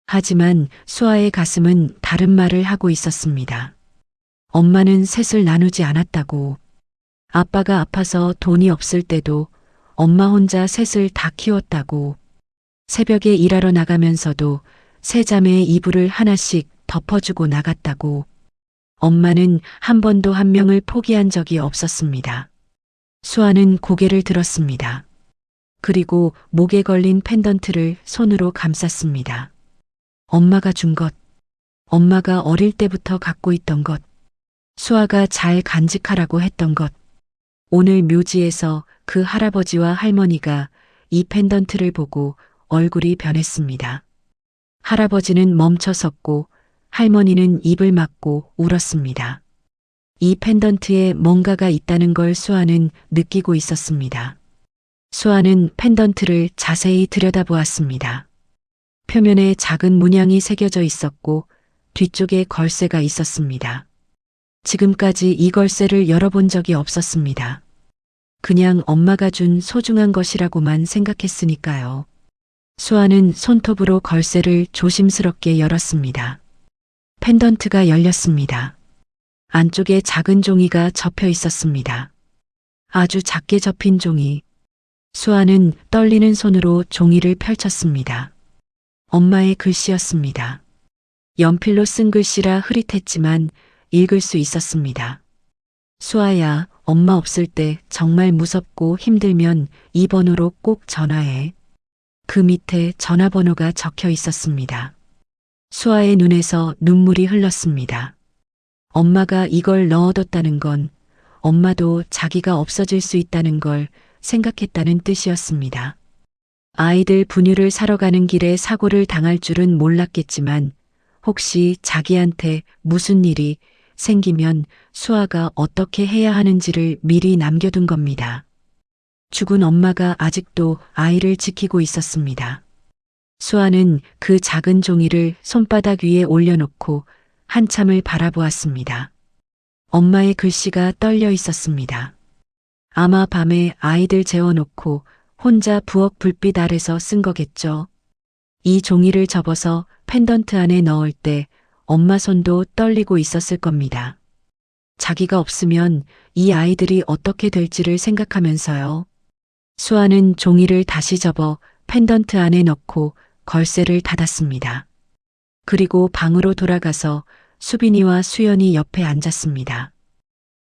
B: 하지만 수아의 가슴은 다른 말을 하고 있었습니다. 엄마는 셋을 나누지 않았다고. 아빠가 아파서 돈이 없을 때도 엄마 혼자 셋을 다 키웠다고. 새벽에 일하러 나가면서도 세 자매의 이불을 하나씩 덮어주고 나갔다고. 엄마는 한 번도 한 명을 포기한 적이 없었습니다. 수아는 고개를 들었습니다. 그리고 목에 걸린 펜던트를 손으로 감쌌습니다. 엄마가 준 것, 엄마가 어릴 때부터 갖고 있던 것, 수아가 잘 간직하라고 했던 것. 오늘 묘지에서 그 할아버지와 할머니가 이 펜던트를 보고 얼굴이 변했습니다. 할아버지는 멈춰 섰고 할머니는 입을 막고 울었습니다. 이 펜던트에 뭔가가 있다는 걸 수아는 느끼고 있었습니다. 수아는 펜던트를 자세히 들여다보았습니다. 표면에 작은 문양이 새겨져 있었고 뒤쪽에 걸쇠가 있었습니다. 지금까지 이 걸쇠를 열어본 적이 없었습니다. 그냥 엄마가 준 소중한 것이라고만 생각했으니까요. 수아는 손톱으로 걸쇠를 조심스럽게 열었습니다. 펜던트가 열렸습니다. 안쪽에 작은 종이가 접혀 있었습니다. 아주 작게 접힌 종이. 수아는 떨리는 손으로 종이를 펼쳤습니다. 엄마의 글씨였습니다. 연필로 쓴 글씨라 흐릿했지만 읽을 수 있었습니다. 수아야, 엄마 없을 때 정말 무섭고 힘들면 이 번호로 꼭 전화해. 그 밑에 전화번호가 적혀 있었습니다. 수아의 눈에서 눈물이 흘렀습니다. 엄마가 이걸 넣어뒀다는 건 엄마도 자기가 없어질 수 있다는 걸 생각했다는 뜻이었습니다. 아이들 분유를 사러 가는 길에 사고를 당할 줄은 몰랐겠지만 혹시 자기한테 무슨 일이 생기면 수아가 어떻게 해야 하는지를 미리 남겨둔 겁니다. 죽은 엄마가 아직도 아이를 지키고 있었습니다. 수아는 그 작은 종이를 손바닥 위에 올려놓고 한참을 바라보았습니다. 엄마의 글씨가 떨려 있었습니다. 아마 밤에 아이들 재워놓고 혼자 부엌 불빛 아래서 쓴 거겠죠. 이 종이를 접어서 펜던트 안에 넣을 때 엄마 손도 떨리고 있었을 겁니다. 자기가 없으면 이 아이들이 어떻게 될지를 생각하면서요. 수아는 종이를 다시 접어 펜던트 안에 넣고 걸쇠를 닫았습니다. 그리고 방으로 돌아가서 수빈이와 수연이 옆에 앉았습니다.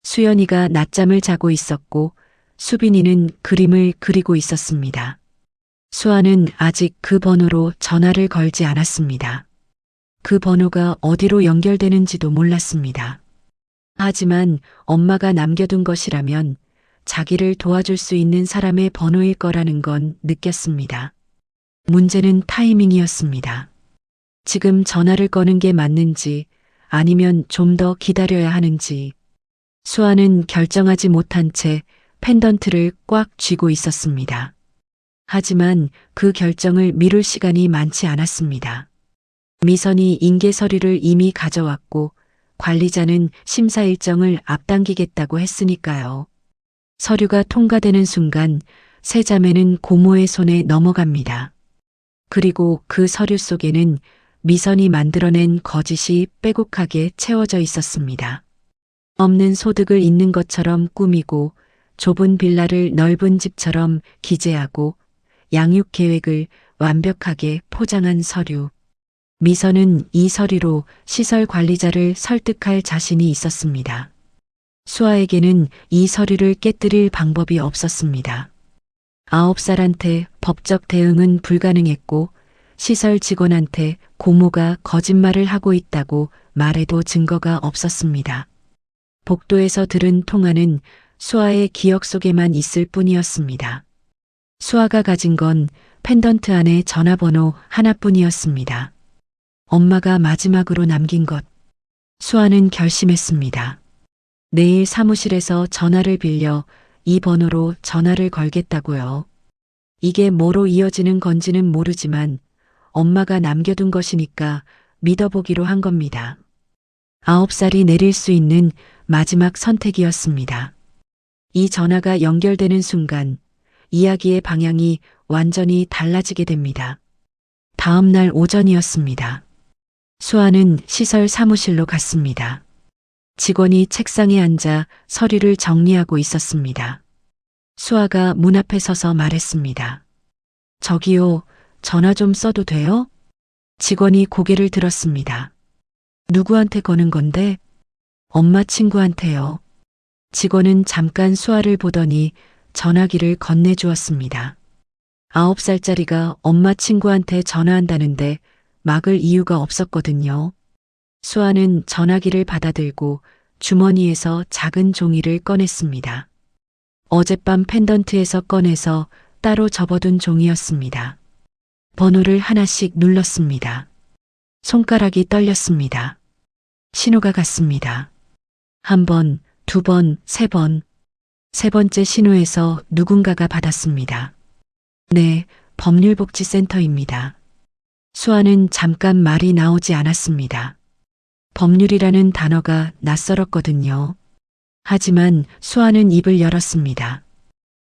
B: 수연이가 낮잠을 자고 있었고 수빈이는 그림을 그리고 있었습니다. 수아는 아직 그 번호로 전화를 걸지 않았습니다. 그 번호가 어디로 연결되는지도 몰랐습니다. 하지만 엄마가 남겨둔 것이라면 자기를 도와줄 수 있는 사람의 번호일 거라는 건 느꼈습니다. 문제는 타이밍이었습니다. 지금 전화를 거는 게 맞는지 아니면 좀 더 기다려야 하는지 수아는 결정하지 못한 채 펜던트를 꽉 쥐고 있었습니다. 하지만 그 결정을 미룰 시간이 많지 않았습니다. 미선이 인계 서류를 이미 가져왔고 관리자는 심사 일정을 앞당기겠다고 했으니까요. 서류가 통과되는 순간 세 자매는 고모의 손에 넘어갑니다. 그리고 그 서류 속에는 미선이 만들어낸 거짓이 빼곡하게 채워져 있었습니다. 없는 소득을 있는 것처럼 꾸미고 좁은 빌라를 넓은 집처럼 기재하고 양육 계획을 완벽하게 포장한 서류. 미선은 이 서류로 시설 관리자를 설득할 자신이 있었습니다. 수아에게는 이 서류를 깨뜨릴 방법이 없었습니다. 9살한테 법적 대응은 불가능했고 시설 직원한테 고모가 거짓말을 하고 있다고 말해도 증거가 없었습니다. 복도에서 들은 통화는 수아의 기억 속에만 있을 뿐이었습니다. 수아가 가진 건 펜던트 안에 전화번호 하나뿐이었습니다. 엄마가 마지막으로 남긴 것. 수아는 결심했습니다. 내일 사무실에서 전화를 빌려 이 번호로 전화를 걸겠다고요. 이게 뭐로 이어지는 건지는 모르지만 엄마가 남겨둔 것이니까 믿어보기로 한 겁니다. 9살이 내릴 수 있는 마지막 선택이었습니다. 이 전화가 연결되는 순간 이야기의 방향이 완전히 달라지게 됩니다. 다음 날 오전이었습니다. 수아는 시설 사무실로 갔습니다. 직원이 책상에 앉아 서류를 정리하고 있었습니다. 수아가 문 앞에 서서 말했습니다. 저기요, 전화 좀 써도 돼요? 직원이 고개를 들었습니다. 누구한테 거는 건데? 엄마 친구한테요. 직원은 잠깐 수아를 보더니 전화기를 건네주었습니다. 9살짜리가 엄마 친구한테 전화한다는데 막을 이유가 없었거든요. 수아는 전화기를 받아들고 주머니에서 작은 종이를 꺼냈습니다. 어젯밤 펜던트에서 꺼내서 따로 접어둔 종이였습니다. 번호를 하나씩 눌렀습니다. 손가락이 떨렸습니다. 신호가 갔습니다. 한 번, 두 번, 세 번. 세 번째 신호에서 누군가가 받았습니다. 네, 법률복지센터입니다. 수아는 잠깐 말이 나오지 않았습니다. 법률이라는 단어가 낯설었거든요. 하지만 수아는 입을 열었습니다.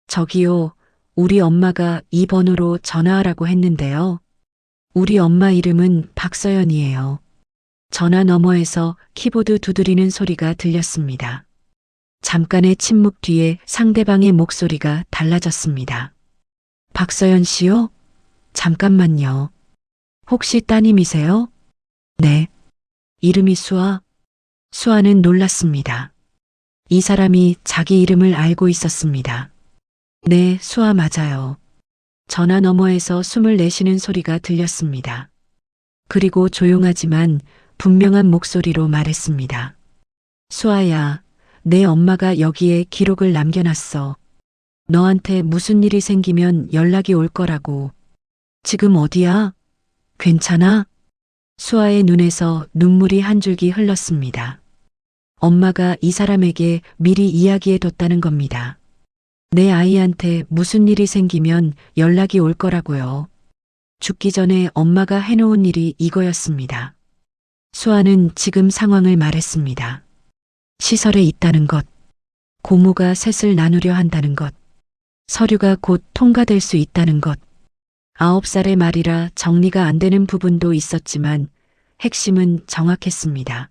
B: 저기요, 우리 엄마가 이 번호로 전화하라고 했는데요. 우리 엄마 이름은 박서연이에요. 전화 너머에서 키보드 두드리는 소리가 들렸습니다. 잠깐의 침묵 뒤에 상대방의 목소리가 달라졌습니다. 박서연 씨요? 잠깐만요. 혹시 따님이세요? 네. 이름이 수아? 수아는 놀랐습니다. 이 사람이 자기 이름을 알고 있었습니다. 네, 수아 맞아요. 전화 너머에서 숨을 내쉬는 소리가 들렸습니다. 그리고 조용하지만 분명한 목소리로 말했습니다. 수아야, 내 엄마가 여기에 기록을 남겨놨어. 너한테 무슨 일이 생기면 연락이 올 거라고. 지금 어디야? 괜찮아? 수아의 눈에서 눈물이 한 줄기 흘렀습니다. 엄마가 이 사람에게 미리 이야기해뒀다는 겁니다. 내 아이한테 무슨 일이 생기면 연락이 올 거라고요. 죽기 전에 엄마가 해놓은 일이 이거였습니다. 수아는 지금 상황을 말했습니다. 시설에 있다는 것, 고모가 셋을 나누려 한다는 것, 서류가 곧 통과될 수 있다는 것. 9살의 말이라 정리가 안 되는 부분도 있었지만 핵심은 정확했습니다.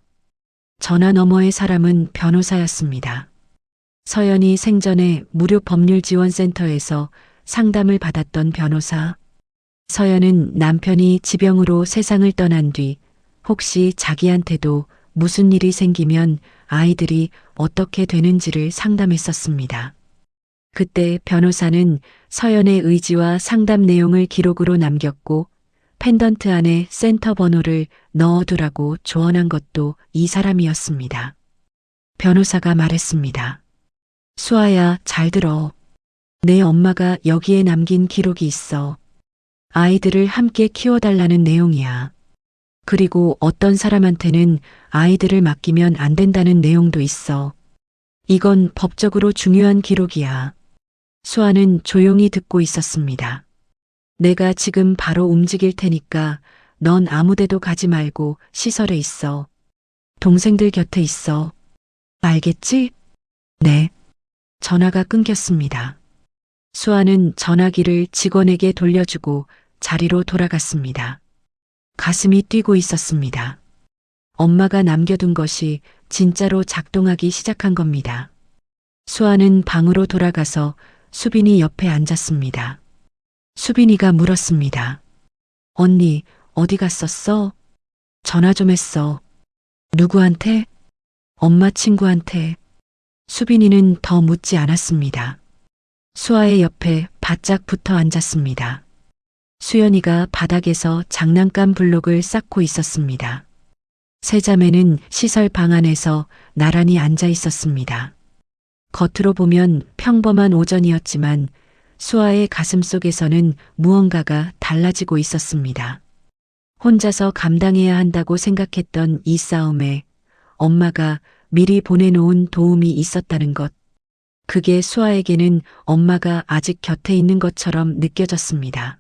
B: 전화 너머의 사람은 변호사였습니다. 서연이 생전에 무료 법률지원센터에서 상담을 받았던 변호사. 서연은 남편이 지병으로 세상을 떠난 뒤 혹시 자기한테도 무슨 일이 생기면 아이들이 어떻게 되는지를 상담했었습니다. 그때 변호사는 서연의 의지와 상담 내용을 기록으로 남겼고 펜던트 안에 센터 번호를 넣어두라고 조언한 것도 이 사람이었습니다. 변호사가 말했습니다. 수아야, 잘 들어. 내 엄마가 여기에 남긴 기록이 있어. 아이들을 함께 키워달라는 내용이야. 그리고 어떤 사람한테는 아이들을 맡기면 안 된다는 내용도 있어. 이건 법적으로 중요한 기록이야. 수아는 조용히 듣고 있었습니다. 내가 지금 바로 움직일 테니까 넌 아무데도 가지 말고 시설에 있어. 동생들 곁에 있어. 알겠지? 네. 전화가 끊겼습니다. 수아는 전화기를 직원에게 돌려주고 자리로 돌아갔습니다. 가슴이 뛰고 있었습니다. 엄마가 남겨둔 것이 진짜로 작동하기 시작한 겁니다. 수아는 방으로 돌아가서 수빈이 옆에 앉았습니다. 수빈이가 물었습니다. 언니, 어디 갔었어? 전화 좀 했어. 누구한테? 엄마 친구한테. 수빈이는 더 묻지 않았습니다. 수아의 옆에 바짝 붙어 앉았습니다. 수연이가 바닥에서 장난감 블록을 쌓고 있었습니다. 세 자매는 시설 방 안에서 나란히 앉아 있었습니다. 겉으로 보면 평범한 오전이었지만 수아의 가슴 속에서는 무언가가 달라지고 있었습니다. 혼자서 감당해야 한다고 생각했던 이 싸움에 엄마가 미리 보내놓은 도움이 있었다는 것. 그게 수아에게는 엄마가 아직 곁에 있는 것처럼 느껴졌습니다.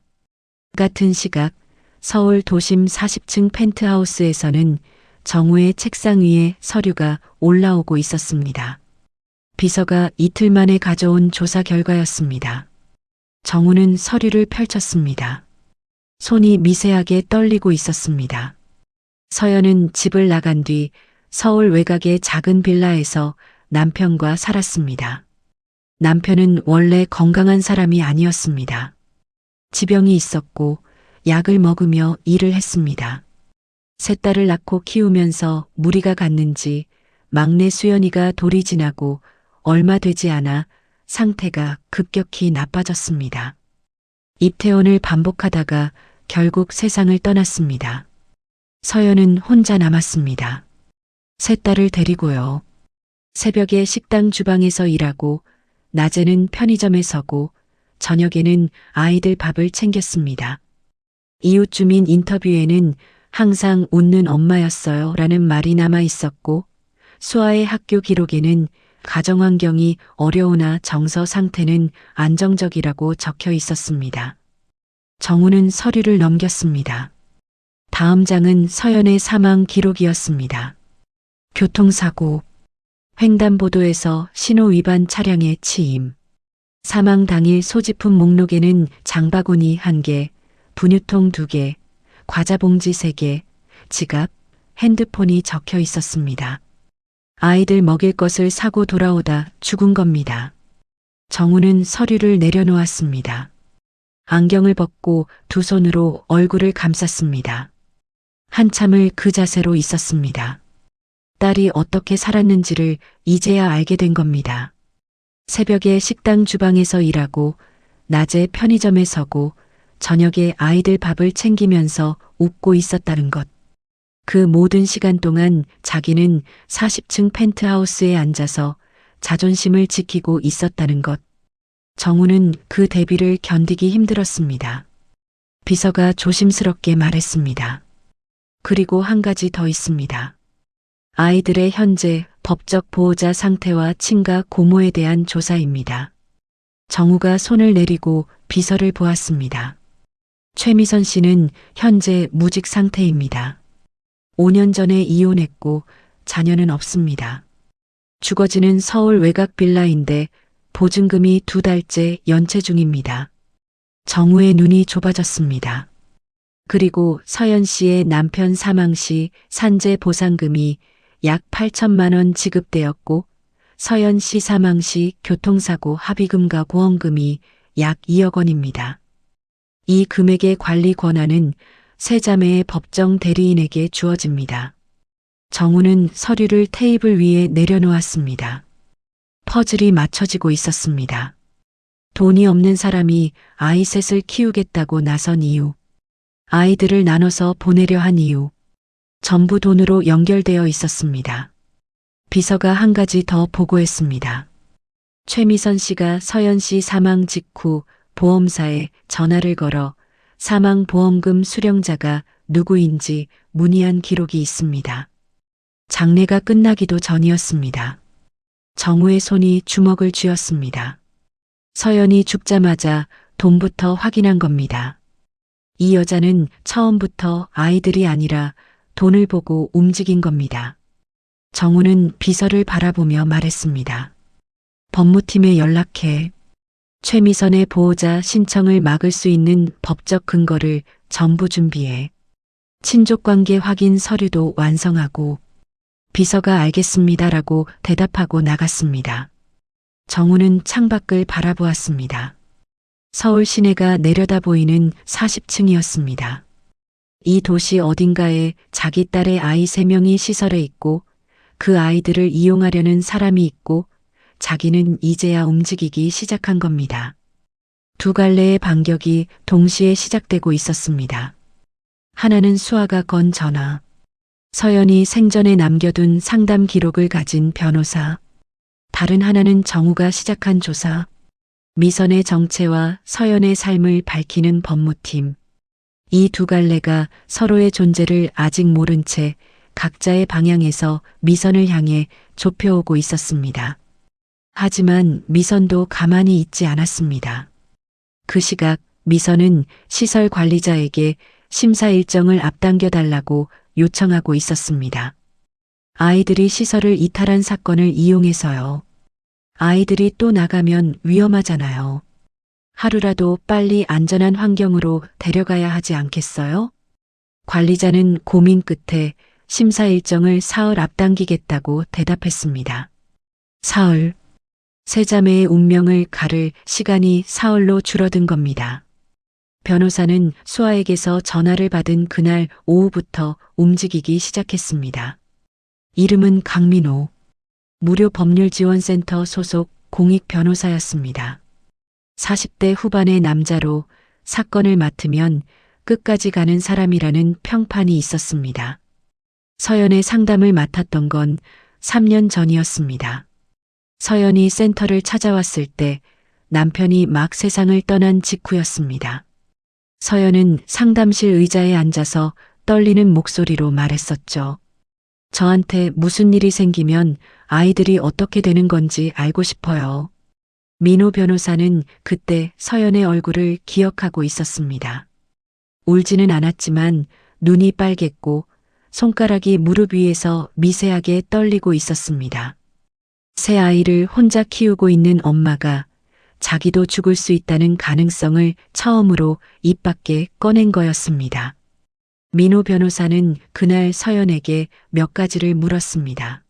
B: 같은 시각 서울 도심 40층 펜트하우스에서는 정우의 책상 위에 서류가 올라오고 있었습니다. 비서가 이틀 만에 가져온 조사 결과였습니다. 정우는 서류를 펼쳤습니다. 손이 미세하게 떨리고 있었습니다. 서연은 집을 나간 뒤 서울 외곽의 작은 빌라에서 남편과 살았습니다. 남편은 원래 건강한 사람이 아니었습니다. 지병이 있었고 약을 먹으며 일을 했습니다. 세 딸을 낳고 키우면서 무리가 갔는지 막내 수연이가 돌이 지나고 얼마 되지 않아 상태가 급격히 나빠졌습니다. 입퇴원을 반복하다가 결국 세상을 떠났습니다. 서연은 혼자 남았습니다. 세 딸을 데리고요. 새벽에 식당 주방에서 일하고 낮에는 편의점에 서고 저녁에는 아이들 밥을 챙겼습니다. 이웃 주민 인터뷰에는 항상 웃는 엄마였어요 라는 말이 남아 있었고 수아의 학교 기록에는 가정 환경이 어려우나 정서 상태는 안정적이라고 적혀 있었습니다. 정우는 서류를 넘겼습니다. 다음 장은 서연의 사망 기록이었습니다. 교통사고, 횡단보도에서 신호 위반 차량의 치임, 사망 당일 소지품 목록에는 장바구니 1개, 분유통 2개, 과자봉지 3개, 지갑, 핸드폰이 적혀 있었습니다. 아이들 먹일 것을 사고 돌아오다 죽은 겁니다. 정우는 서류를 내려놓았습니다. 안경을 벗고 두 손으로 얼굴을 감쌌습니다. 한참을 그 자세로 있었습니다. 딸이 어떻게 살았는지를 이제야 알게 된 겁니다. 새벽에 식당 주방에서 일하고 낮에 편의점에 서고 저녁에 아이들 밥을 챙기면서 웃고 있었다는 것. 그 모든 시간 동안 자기는 40층 펜트하우스에 앉아서 자존심을 지키고 있었다는 것. 정우는 그 대비를 견디기 힘들었습니다. 비서가 조심스럽게 말했습니다. 그리고 한 가지 더 있습니다. 아이들의 현재 법적 보호자 상태와 친가 고모에 대한 조사입니다. 정우가 손을 내리고 비서를 보았습니다. 최미선 씨는 현재 무직 상태입니다. 5년 전에 이혼했고 자녀는 없습니다. 주거지는 서울 외곽 빌라인데 보증금이 2달째 연체 중입니다. 정우의 눈이 좁아졌습니다. 그리고 서연 씨의 남편 사망 시 산재 보상금이 약 8천만 원 지급되었고 서연 씨 사망 시 교통사고 합의금과 보험금이 약 2억 원입니다. 이 금액의 관리 권한은 세 자매의 법정 대리인에게 주어집니다. 정우는 서류를 테이블 위에 내려놓았습니다. 퍼즐이 맞춰지고 있었습니다. 돈이 없는 사람이 아이 셋을 키우겠다고 나선 이유, 아이들을 나눠서 보내려 한 이유, 전부 돈으로 연결되어 있었습니다. 비서가 한 가지 더 보고했습니다. 최미선 씨가 서연 씨 사망 직후 보험사에 전화를 걸어 사망보험금 수령자가 누구인지 문의한 기록이 있습니다. 장례가 끝나기도 전이었습니다. 정우의 손이 주먹을 쥐었습니다. 서연이 죽자마자 돈부터 확인한 겁니다. 이 여자는 처음부터 아이들이 아니라 돈을 보고 움직인 겁니다. 정우는 비서를 바라보며 말했습니다. 법무팀에 연락해. 최미선의 보호자 신청을 막을 수 있는 법적 근거를 전부 준비해. 친족관계 확인 서류도 완성하고. 비서가 알겠습니다라고 대답하고 나갔습니다. 정우는 창밖을 바라보았습니다. 서울 시내가 내려다 보이는 40층이었습니다. 이 도시 어딘가에 자기 딸의 아이 3명이 시설에 있고 그 아이들을 이용하려는 사람이 있고 자기는 이제야 움직이기 시작한 겁니다. 두 갈래의 반격이 동시에 시작되고 있었습니다. 하나는 수아가 건 전화. 서연이 생전에 남겨둔 상담 기록을 가진 변호사. 다른 하나는 정우가 시작한 조사. 미선의 정체와 서연의 삶을 밝히는 법무팀. 이 두 갈래가 서로의 존재를 아직 모른 채 각자의 방향에서 미선을 향해 좁혀오고 있었습니다. 하지만 미선도 가만히 있지 않았습니다. 그 시각 미선은 시설 관리자에게 심사 일정을 앞당겨 달라고 요청하고 있었습니다. 아이들이 시설을 이탈한 사건을 이용해서요. 아이들이 또 나가면 위험하잖아요. 하루라도 빨리 안전한 환경으로 데려가야 하지 않겠어요? 관리자는 고민 끝에 심사 일정을 사흘 앞당기겠다고 대답했습니다. 사흘. 세 자매의 운명을 가를 시간이 사흘로 줄어든 겁니다. 변호사는 수아에게서 전화를 받은 그날 오후부터 움직이기 시작했습니다. 이름은 강민호. 무료 법률지원센터 소속 공익 변호사였습니다. 40대 후반의 남자로 사건을 맡으면 끝까지 가는 사람이라는 평판이 있었습니다. 서연의 상담을 맡았던 건 3년 전이었습니다. 서연이 센터를 찾아왔을 때 남편이 막 세상을 떠난 직후였습니다. 서연은 상담실 의자에 앉아서 떨리는 목소리로 말했었죠. 저한테 무슨 일이 생기면 아이들이 어떻게 되는 건지 알고 싶어요. 민호 변호사는 그때 서연의 얼굴을 기억하고 있었습니다. 울지는 않았지만 눈이 빨갰고 손가락이 무릎 위에서 미세하게 떨리고 있었습니다. 새 아이를 혼자 키우고 있는 엄마가 자기도 죽을 수 있다는 가능성을 처음으로 입 밖에 꺼낸 거였습니다. 민호 변호사는 그날 서연에게 몇 가지를 물었습니다.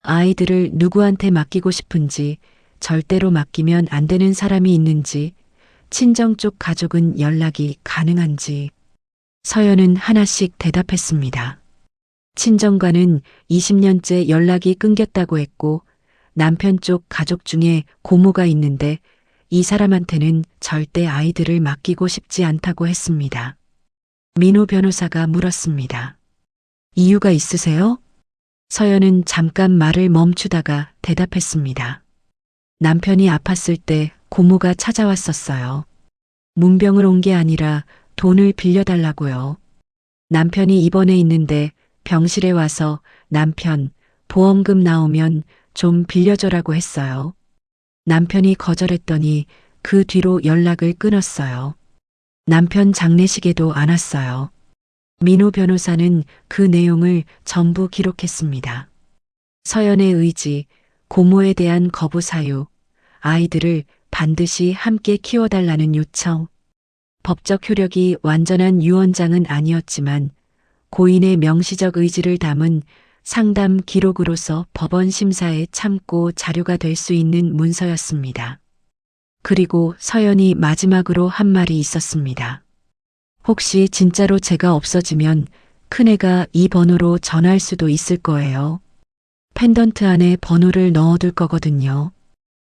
B: 아이들을 누구한테 맡기고 싶은지, 절대로 맡기면 안 되는 사람이 있는지, 친정 쪽 가족은 연락이 가능한지. 서연은 하나씩 대답했습니다. 친정과는 20년째 연락이 끊겼다고 했고 남편 쪽 가족 중에 고모가 있는데 이 사람한테는 절대 아이들을 맡기고 싶지 않다고 했습니다. 민호 변호사가 물었습니다. 이유가 있으세요? 서연은 잠깐 말을 멈추다가 대답했습니다. 남편이 아팠을 때 고모가 찾아왔었어요. 문병을 온 게 아니라 돈을 빌려달라고요. 남편이 입원해 있는데 병실에 와서 남편 보험금 나오면 좀 빌려줘라고 했어요. 남편이 거절했더니 그 뒤로 연락을 끊었어요. 남편 장례식에도 안 왔어요. 민호 변호사는 그 내용을 전부 기록했습니다. 서연의 의지, 고모에 대한 거부 사유, 아이들을 반드시 함께 키워달라는 요청. 법적 효력이 완전한 유언장은 아니었지만 고인의 명시적 의지를 담은 상담 기록으로서 법원 심사에 참고 자료가 될 수 있는 문서였습니다. 그리고 서연이 마지막으로 한 말이 있었습니다. 혹시 진짜로 제가 없어지면 큰애가 이 번호로 전화할 수도 있을 거예요. 펜던트 안에 번호를 넣어둘 거거든요.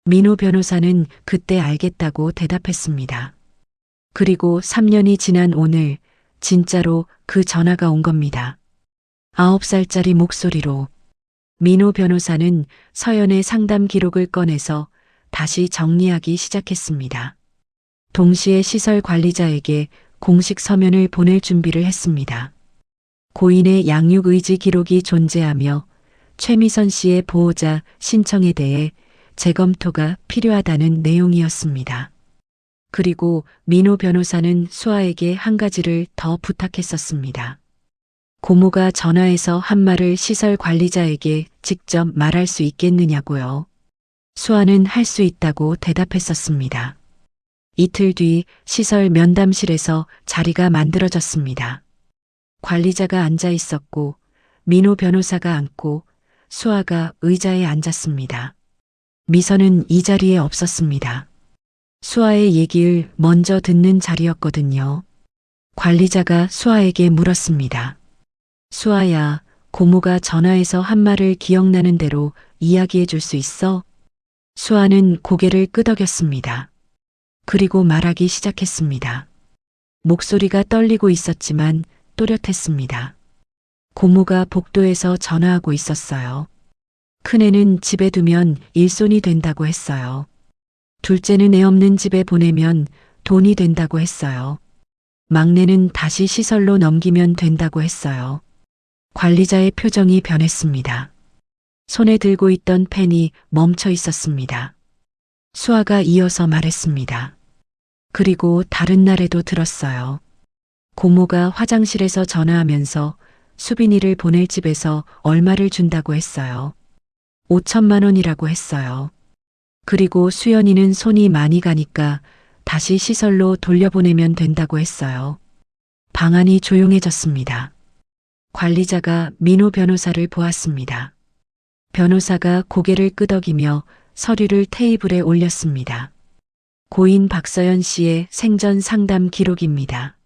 B: 민호 변호사는 그때 알겠다고 대답했습니다. 그리고 3년이 지난 오늘 진짜로 그 전화가 온 겁니다. 9살짜리 목소리로. 민호 변호사는 서연의 상담 기록을 꺼내서 다시 정리하기 시작했습니다. 동시에 시설 관리자에게 공식 서면을 보낼 준비를 했습니다. 고인의 양육 의지 기록이 존재하며 최미선 씨의 보호자 신청에 대해 재검토가 필요하다는 내용이었습니다. 그리고 민호 변호사는 수아에게 한 가지를 더 부탁했었습니다. 고모가 전화해서 한 말을 시설 관리자에게 직접 말할 수 있겠느냐고요. 수아는 할 수 있다고 대답했었습니다. 이틀 뒤 시설 면담실에서 자리가 만들어졌습니다. 관리자가 앉아 있었고 민호 변호사가 앉고 수아가 의자에 앉았습니다. 미선은 이 자리에 없었습니다. 수아의 얘기를 먼저 듣는 자리였거든요. 관리자가 수아에게 물었습니다. 수아야, 고모가 전화해서 한 말을 기억나는 대로 이야기해 줄 수 있어? 수아는 고개를 끄덕였습니다. 그리고 말하기 시작했습니다. 목소리가 떨리고 있었지만 또렷했습니다. 고모가 복도에서 전화하고 있었어요. 큰애는 집에 두면 일손이 된다고 했어요. 둘째는 애 없는 집에 보내면 돈이 된다고 했어요. 막내는 다시 시설로 넘기면 된다고 했어요. 관리자의 표정이 변했습니다. 손에 들고 있던 펜이 멈춰 있었습니다. 수아가 이어서 말했습니다. 그리고 다른 날에도 들었어요. 고모가 화장실에서 전화하면서 수빈이를 보낼 집에서 얼마를 준다고 했어요. 5천만 원이라고 했어요. 그리고 수연이는 손이 많이 가니까 다시 시설로 돌려보내면 된다고 했어요. 방안이 조용해졌습니다. 관리자가 민호 변호사를 보았습니다. 변호사가 고개를 끄덕이며 서류를 테이블에 올렸습니다. 고인 박서연 씨의 생전 상담 기록입니다.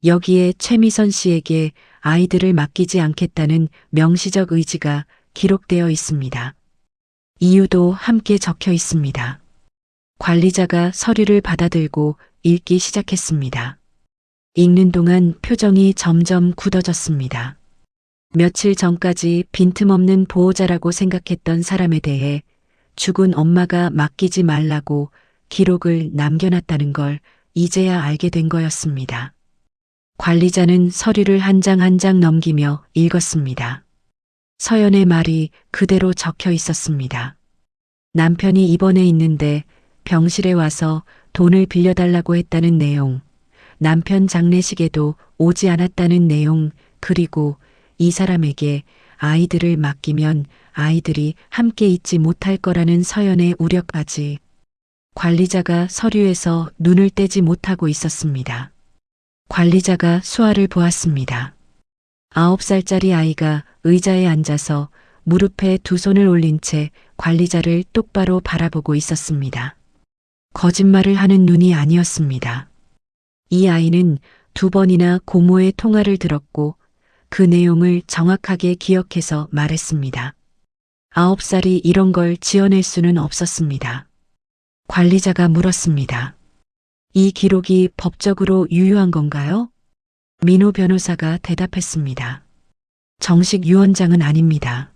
B: 여기에 최미선 씨에게 아이들을 맡기지 않겠다는 명시적 의지가 기록되어 있습니다. 이유도 함께 적혀 있습니다. 관리자가 서류를 받아들고 읽기 시작했습니다. 읽는 동안 표정이 점점 굳어졌습니다. 며칠 전까지 빈틈없는 보호자라고 생각했던 사람에 대해 죽은 엄마가 맡기지 말라고 기록을 남겨놨다는 걸 이제야 알게 된 거였습니다. 관리자는 서류를 한 장 한 장 넘기며 읽었습니다. 서연의 말이 그대로 적혀 있었습니다. 남편이 입원해 있는데 병실에 와서 돈을 빌려달라고 했다는 내용, 남편 장례식에도 오지 않았다는 내용, 그리고 이 사람에게 아이들을 맡기면 아이들이 함께 있지 못할 거라는 서연의 우려까지. 관리자가 서류에서 눈을 떼지 못하고 있었습니다. 관리자가 수아를 보았습니다. 9살짜리 아이가 의자에 앉아서 무릎에 두 손을 올린 채 관리자를 똑바로 바라보고 있었습니다. 거짓말을 하는 눈이 아니었습니다. 이 아이는 2번이나 고모의 통화를 들었고 그 내용을 정확하게 기억해서 말했습니다. 9살이 이런 걸 지어낼 수는 없었습니다. 관리자가 물었습니다. 이 기록이 법적으로 유효한 건가요? 민호 변호사가 대답했습니다. 정식 유언장은 아닙니다.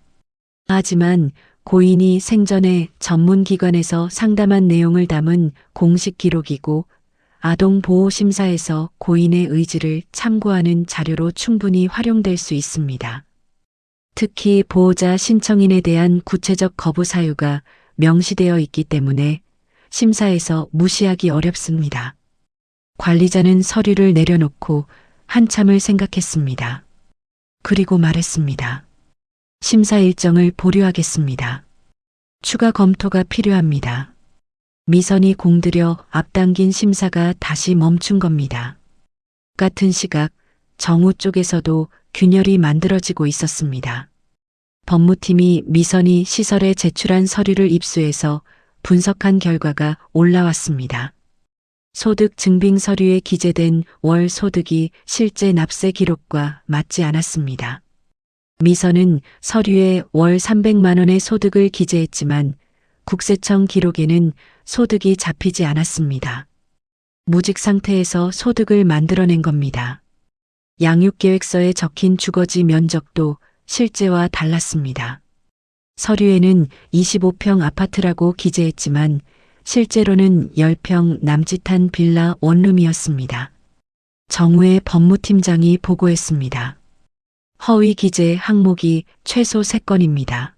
B: 하지만 고인이 생전에 전문기관에서 상담한 내용을 담은 공식 기록이고 아동보호심사에서 고인의 의지를 참고하는 자료로 충분히 활용될 수 있습니다. 특히 보호자 신청인에 대한 구체적 거부 사유가 명시되어 있기 때문에 심사에서 무시하기 어렵습니다. 관리자는 서류를 내려놓고 한참을 생각했습니다. 그리고 말했습니다. 심사 일정을 보류하겠습니다. 추가 검토가 필요합니다. 미선이 공들여 앞당긴 심사가 다시 멈춘 겁니다. 같은 시각 정우 쪽에서도 균열이 만들어지고 있었습니다. 법무팀이 미선이 시설에 제출한 서류를 입수해서 분석한 결과가 올라왔습니다. 소득 증빙 서류에 기재된 월 소득이 실제 납세 기록과 맞지 않았습니다. 미선은 서류에 월 300만 원의 소득을 기재했지만 국세청 기록에는 소득이 잡히지 않았습니다. 무직 상태에서 소득을 만들어낸 겁니다. 양육계획서에 적힌 주거지 면적도 실제와 달랐습니다. 서류에는 25평 아파트라고 기재했지만 실제로는 10평 남짓한 빌라 원룸이었습니다. 정우의 법무팀장이 보고했습니다. 허위 기재 항목이 최소 3건입니다.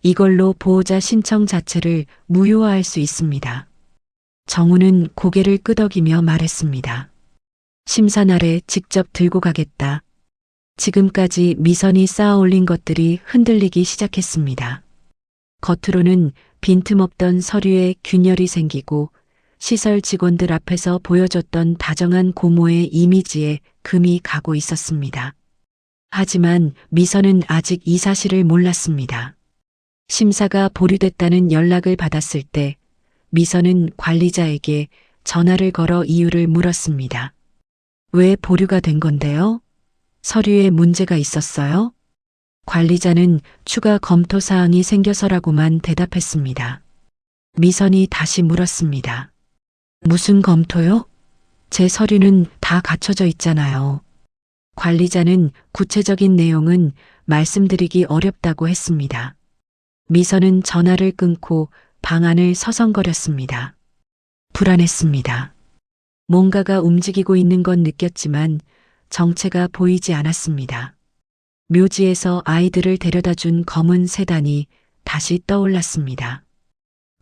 B: 이걸로 보호자 신청 자체를 무효화할 수 있습니다. 정우는 고개를 끄덕이며 말했습니다. 심사 날에 직접 들고 가겠다. 지금까지 미선이 쌓아올린 것들이 흔들리기 시작했습니다. 겉으로는 빈틈없던 서류에 균열이 생기고 시설 직원들 앞에서 보여줬던 다정한 고모의 이미지에 금이 가고 있었습니다. 하지만 미선은 아직 이 사실을 몰랐습니다. 심사가 보류됐다는 연락을 받았을 때 미선은 관리자에게 전화를 걸어 이유를 물었습니다. 왜 보류가 된 건데요? 서류에 문제가 있었어요? 관리자는 추가 검토 사항이 생겨서라고만 대답했습니다. 미선이 다시 물었습니다. 무슨 검토요? 제 서류는 다 갖춰져 있잖아요. 관리자는 구체적인 내용은 말씀드리기 어렵다고 했습니다. 미선은 전화를 끊고 방안을 서성거렸습니다. 불안했습니다. 뭔가가 움직이고 있는 건 느꼈지만 정체가 보이지 않았습니다. 묘지에서 아이들을 데려다 준 검은 세단이 다시 떠올랐습니다.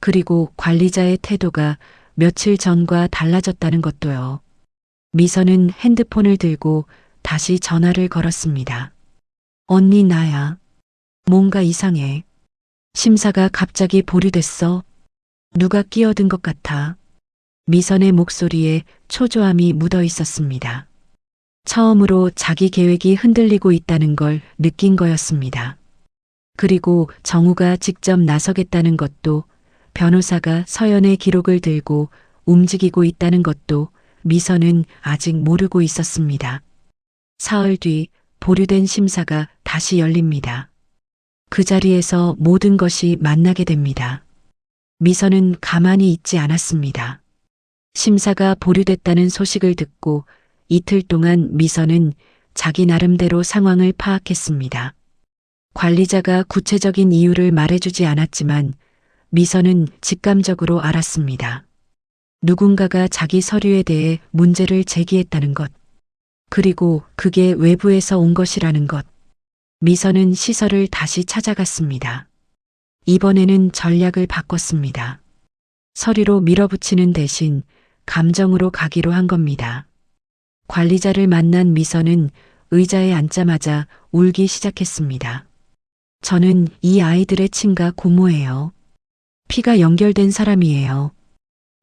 B: 그리고 관리자의 태도가 며칠 전과 달라졌다는 것도요. 미선은 핸드폰을 들고 다시 전화를 걸었습니다. 언니 나야. 뭔가 이상해. 심사가 갑자기 보류됐어. 누가 끼어든 것 같아. 미선의 목소리에 초조함이 묻어 있었습니다. 처음으로 자기 계획이 흔들리고 있다는 걸 느낀 거였습니다. 그리고 정우가 직접 나서겠다는 것도, 변호사가 서연의 기록을 들고 움직이고 있다는 것도 미선은 아직 모르고 있었습니다. 사흘 뒤 보류된 심사가 다시 열립니다. 그 자리에서 모든 것이 만나게 됩니다. 미선은 가만히 있지 않았습니다. 심사가 보류됐다는 소식을 듣고 이틀 동안 미선은 자기 나름대로 상황을 파악했습니다. 관리자가 구체적인 이유를 말해주지 않았지만 미선은 직감적으로 알았습니다. 누군가가 자기 서류에 대해 문제를 제기했다는 것. 그리고 그게 외부에서 온 것이라는 것. 미선은 시설을 다시 찾아갔습니다. 이번에는 전략을 바꿨습니다. 서류로 밀어붙이는 대신 감정으로 가기로 한 겁니다. 관리자를 만난 미선은 의자에 앉자마자 울기 시작했습니다. 저는 이 아이들의 친가 고모예요. 피가 연결된 사람이에요.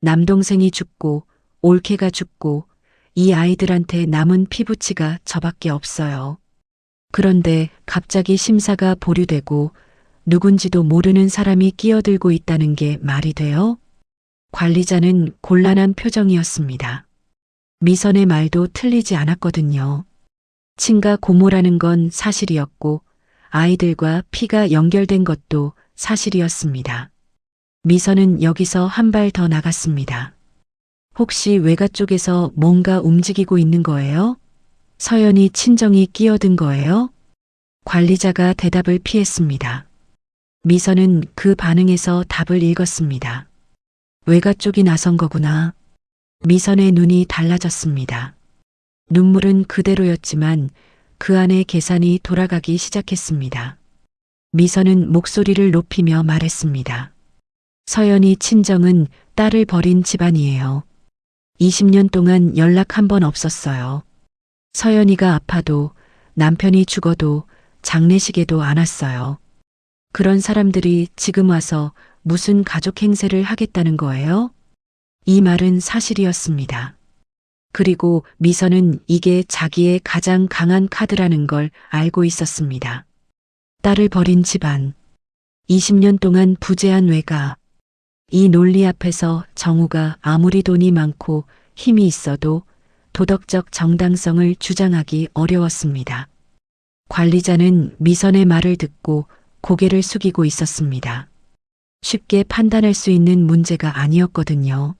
B: 남동생이 죽고 올케가 죽고 이 아이들한테 남은 피부치가 저밖에 없어요. 그런데 갑자기 심사가 보류되고 누군지도 모르는 사람이 끼어들고 있다는 게 말이 돼요? 관리자는 곤란한 표정이었습니다. 미선의 말도 틀리지 않았거든요. 친가 고모라는 건 사실이었고 아이들과 피가 연결된 것도 사실이었습니다. 미선은 여기서 한 발 더 나갔습니다. 혹시 외가 쪽에서 뭔가 움직이고 있는 거예요? 서연이 친정이 끼어든 거예요? 관리자가 대답을 피했습니다. 미선은 그 반응에서 답을 읽었습니다. 외가 쪽이 나선 거구나. 미선의 눈이 달라졌습니다. 눈물은 그대로였지만 그 안에 계산이 돌아가기 시작했습니다. 미선은 목소리를 높이며 말했습니다. 서연이 친정은 딸을 버린 집안이에요. 20년 동안 연락 한 번 없었어요. 서연이가 아파도 남편이 죽어도 장례식에도 안 왔어요. 그런 사람들이 지금 와서 무슨 가족 행세를 하겠다는 거예요? 이 말은 사실이었습니다. 그리고 미선은 이게 자기의 가장 강한 카드라는 걸 알고 있었습니다. 딸을 버린 집안, 20년 동안 부재한 외가, 이 논리 앞에서 정우가 아무리 돈이 많고 힘이 있어도 도덕적 정당성을 주장하기 어려웠습니다. 관리자는 미선의 말을 듣고 고개를 숙이고 있었습니다. 쉽게 판단할 수 있는 문제가 아니었거든요.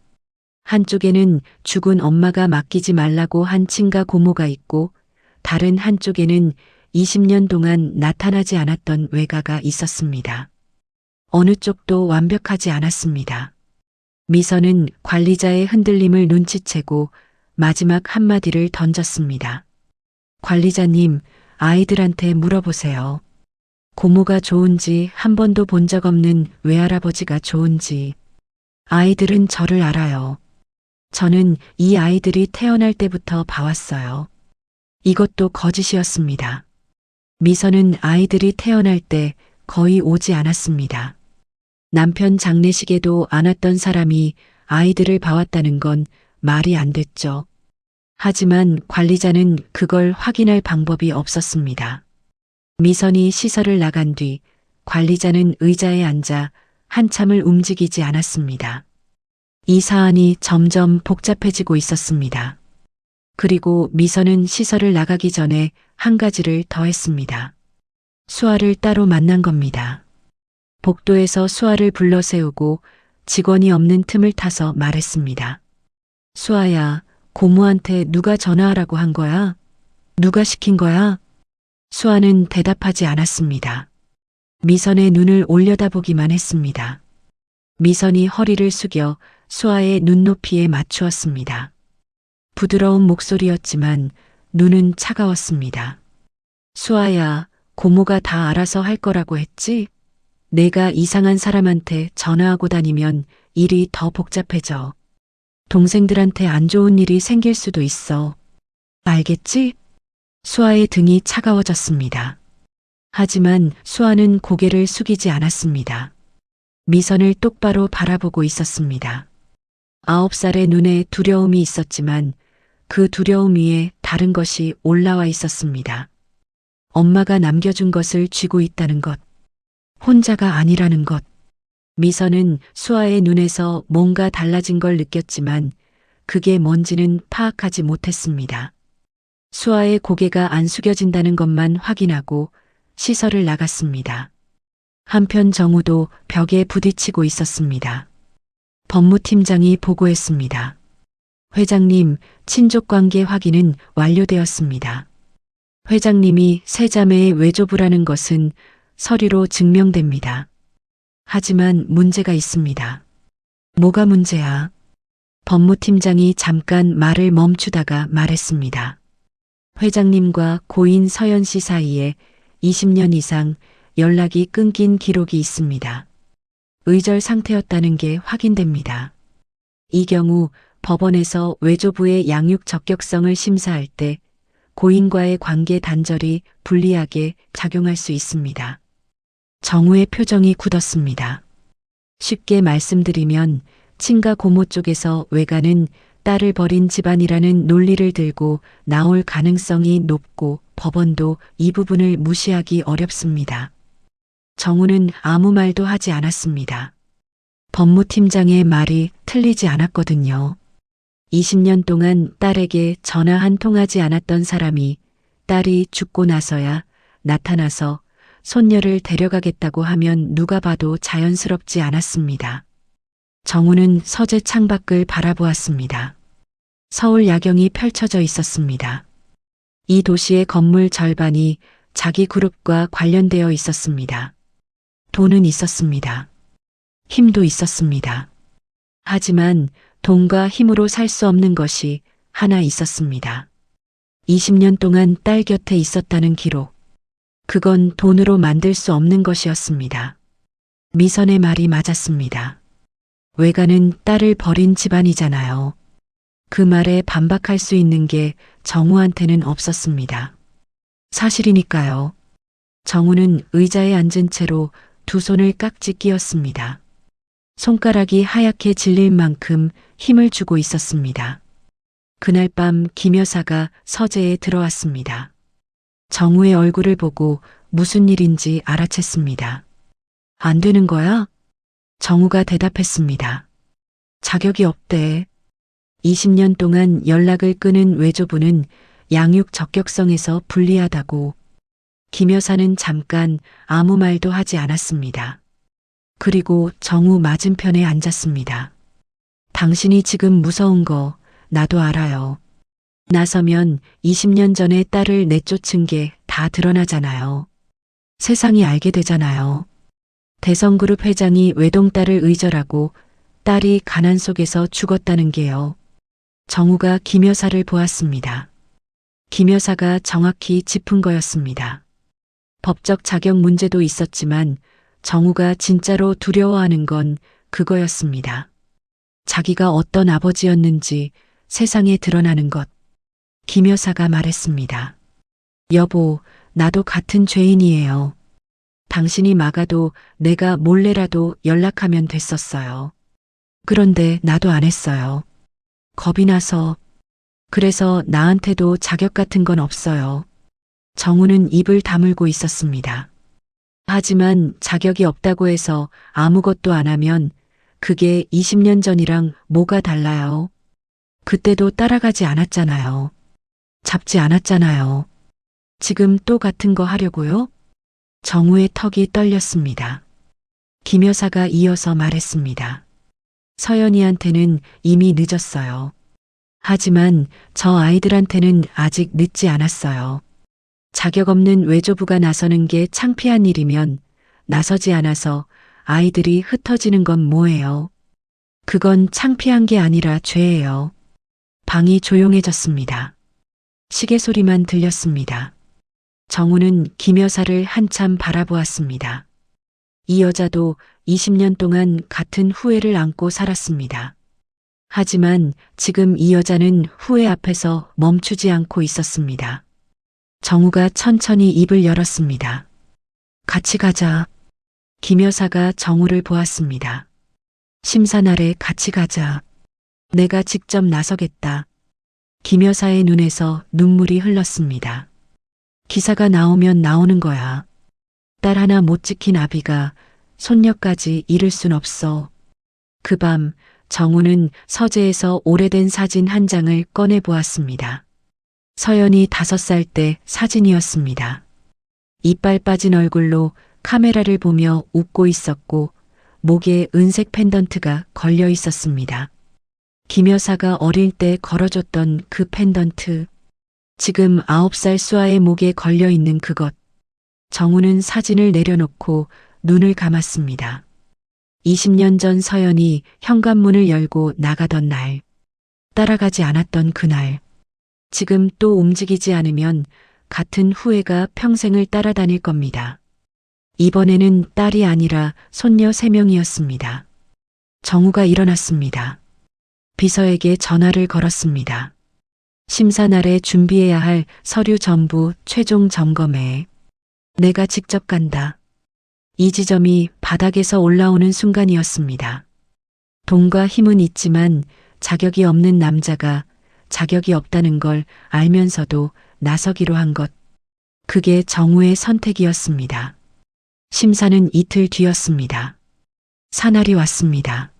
B: 한쪽에는 죽은 엄마가 맡기지 말라고 한 친가 고모가 있고 다른 한쪽에는 20년 동안 나타나지 않았던 외가가 있었습니다. 어느 쪽도 완벽하지 않았습니다. 미선은 관리자의 흔들림을 눈치채고 마지막 한마디를 던졌습니다. 관리자님, 아이들한테 물어보세요. 고모가 좋은지 한 번도 본 적 없는 외할아버지가 좋은지. 아이들은 저를 알아요. 저는 이 아이들이 태어날 때부터 봐왔어요. 이것도 거짓이었습니다. 미선은 아이들이 태어날 때 거의 오지 않았습니다. 남편 장례식에도 안 왔던 사람이 아이들을 봐왔다는 건 말이 안 됐죠. 하지만 관리자는 그걸 확인할 방법이 없었습니다. 미선이 시설을 나간 뒤 관리자는 의자에 앉아 한참을 움직이지 않았습니다. 이 사안이 점점 복잡해지고 있었습니다. 그리고 미선은 시설을 나가기 전에 한 가지를 더 했습니다. 수아를 따로 만난 겁니다. 복도에서 수아를 불러 세우고 직원이 없는 틈을 타서 말했습니다. 수아야, 고모한테 누가 전화하라고 한 거야? 누가 시킨 거야? 수아는 대답하지 않았습니다. 미선의 눈을 올려다보기만 했습니다. 미선이 허리를 숙여 수아의 눈높이에 맞추었습니다. 부드러운 목소리였지만 눈은 차가웠습니다. 수아야, 고모가 다 알아서 할 거라고 했지? 내가 이상한 사람한테 전화하고 다니면 일이 더 복잡해져. 동생들한테 안 좋은 일이 생길 수도 있어. 알겠지? 수아의 등이 차가워졌습니다. 하지만 수아는 고개를 숙이지 않았습니다. 미선을 똑바로 바라보고 있었습니다. 9살의 눈에 두려움이 있었지만 그 두려움 위에 다른 것이 올라와 있었습니다. 엄마가 남겨준 것을 쥐고 있다는 것. 혼자가 아니라는 것. 미선은 수아의 눈에서 뭔가 달라진 걸 느꼈지만 그게 뭔지는 파악하지 못했습니다. 수아의 고개가 안 숙여진다는 것만 확인하고 시설을 나갔습니다. 한편 정우도 벽에 부딪히고 있었습니다. 법무팀장이 보고했습니다. 회장님, 친족관계 확인은 완료되었습니다. 회장님이 세 자매의 외조부라는 것은 서류로 증명됩니다. 하지만 문제가 있습니다. 뭐가 문제야? 법무팀장이 잠깐 말을 멈추다가 말했습니다. 회장님과 고인 서연 씨 사이에 20년 이상 연락이 끊긴 기록이 있습니다. 의절 상태였다는 게 확인됩니다. 이 경우 법원에서 외조부의 양육 적격성을 심사할 때 고인과의 관계 단절이 불리하게 작용할 수 있습니다. 정우의 표정이 굳었습니다. 쉽게 말씀드리면 친가 고모 쪽에서 외가는 딸을 버린 집안이라는 논리를 들고 나올 가능성이 높고 법원도 이 부분을 무시하기 어렵습니다. 정우는 아무 말도 하지 않았습니다. 법무팀장의 말이 틀리지 않았거든요. 20년 동안 딸에게 전화 한 통하지 않았던 사람이 딸이 죽고 나서야 나타나서 손녀를 데려가겠다고 하면 누가 봐도 자연스럽지 않았습니다. 정우는 서재 창밖을 바라보았습니다. 서울 야경이 펼쳐져 있었습니다. 이 도시의 건물 절반이 자기 그룹과 관련되어 있었습니다. 돈은 있었습니다. 힘도 있었습니다. 하지만 돈과 힘으로 살 수 없는 것이 하나 있었습니다. 20년 동안 딸 곁에 있었다는 기록. 그건 돈으로 만들 수 없는 것이었습니다. 미선의 말이 맞았습니다. 외가는 딸을 버린 집안이잖아요. 그 말에 반박할 수 있는 게 정우한테는 없었습니다. 사실이니까요. 정우는 의자에 앉은 채로 두 손을 깍지 끼었습니다. 손가락이 하얗게 질릴 만큼 힘을 주고 있었습니다. 그날 밤 김 여사가 서재에 들어왔습니다. 정우의 얼굴을 보고 무슨 일인지 알아챘습니다. 안 되는 거야? 정우가 대답했습니다. 자격이 없대. 20년 동안 연락을 끊은 외조부는 양육 적격성에서 불리하다고. 김 여사는 잠깐 아무 말도 하지 않았습니다. 그리고 정우 맞은편에 앉았습니다. 당신이 지금 무서운 거 나도 알아요. 나서면 20년 전에 딸을 내쫓은 게 다 드러나잖아요. 세상이 알게 되잖아요. 대성그룹 회장이 외동딸을 의절하고 딸이 가난 속에서 죽었다는 게요. 정우가 김 여사를 보았습니다. 김 여사가 정확히 짚은 거였습니다. 법적 자격 문제도 있었지만 정우가 진짜로 두려워하는 건 그거였습니다. 자기가 어떤 아버지였는지 세상에 드러나는 것. 김 여사가 말했습니다. 여보, 나도 같은 죄인이에요. 당신이 막아도 내가 몰래라도 연락하면 됐었어요. 그런데 나도 안 했어요. 겁이 나서. 그래서 나한테도 자격 같은 건 없어요. 정우는 입을 다물고 있었습니다. 하지만 자격이 없다고 해서 아무것도 안 하면 그게 20년 전이랑 뭐가 달라요? 그때도 따라가지 않았잖아요. 잡지 않았잖아요. 지금 또 같은 거 하려고요? 정우의 턱이 떨렸습니다. 김 여사가 이어서 말했습니다. 서연이한테는 이미 늦었어요. 하지만 저 아이들한테는 아직 늦지 않았어요. 자격 없는 외조부가 나서는 게 창피한 일이면 나서지 않아서 아이들이 흩어지는 건 뭐예요? 그건 창피한 게 아니라 죄예요. 방이 조용해졌습니다. 시계 소리만 들렸습니다. 정우는 김 여사를 한참 바라보았습니다. 이 여자도 20년 동안 같은 후회를 안고 살았습니다. 하지만 지금 이 여자는 후회 앞에서 멈추지 않고 있었습니다. 정우가 천천히 입을 열었습니다. 같이 가자. 김 여사가 정우를 보았습니다. 심사날에 같이 가자. 내가 직접 나서겠다. 김 여사의 눈에서 눈물이 흘렀습니다. 기사가 나오면 나오는 거야. 딸 하나 못 지킨 아비가 손녀까지 잃을 순 없어. 그 밤 정우는 서재에서 오래된 사진 한 장을 꺼내 보았습니다. 서연이 5살 때 사진이었습니다. 이빨 빠진 얼굴로 카메라를 보며 웃고 있었고 목에 은색 펜던트가 걸려 있었습니다. 김 여사가 어릴 때 걸어줬던 그 펜던트. 지금 9살 수아의 목에 걸려 있는 그것. 정우는 사진을 내려놓고 눈을 감았습니다. 20년 전 서연이 현관문을 열고 나가던 날. 따라가지 않았던 그날. 지금 또 움직이지 않으면 같은 후회가 평생을 따라다닐 겁니다. 이번에는 딸이 아니라 손녀 3명이었습니다. 정우가 일어났습니다. 비서에게 전화를 걸었습니다. 심사날에 준비해야 할 서류 전부 최종 점검에 내가 직접 간다. 이 지점이 바닥에서 올라오는 순간이었습니다. 돈과 힘은 있지만 자격이 없는 남자가 자격이 없다는 걸 알면서도 나서기로 한 것. 그게 정우의 선택이었습니다. 심사는 이틀 뒤였습니다. 사날이 왔습니다.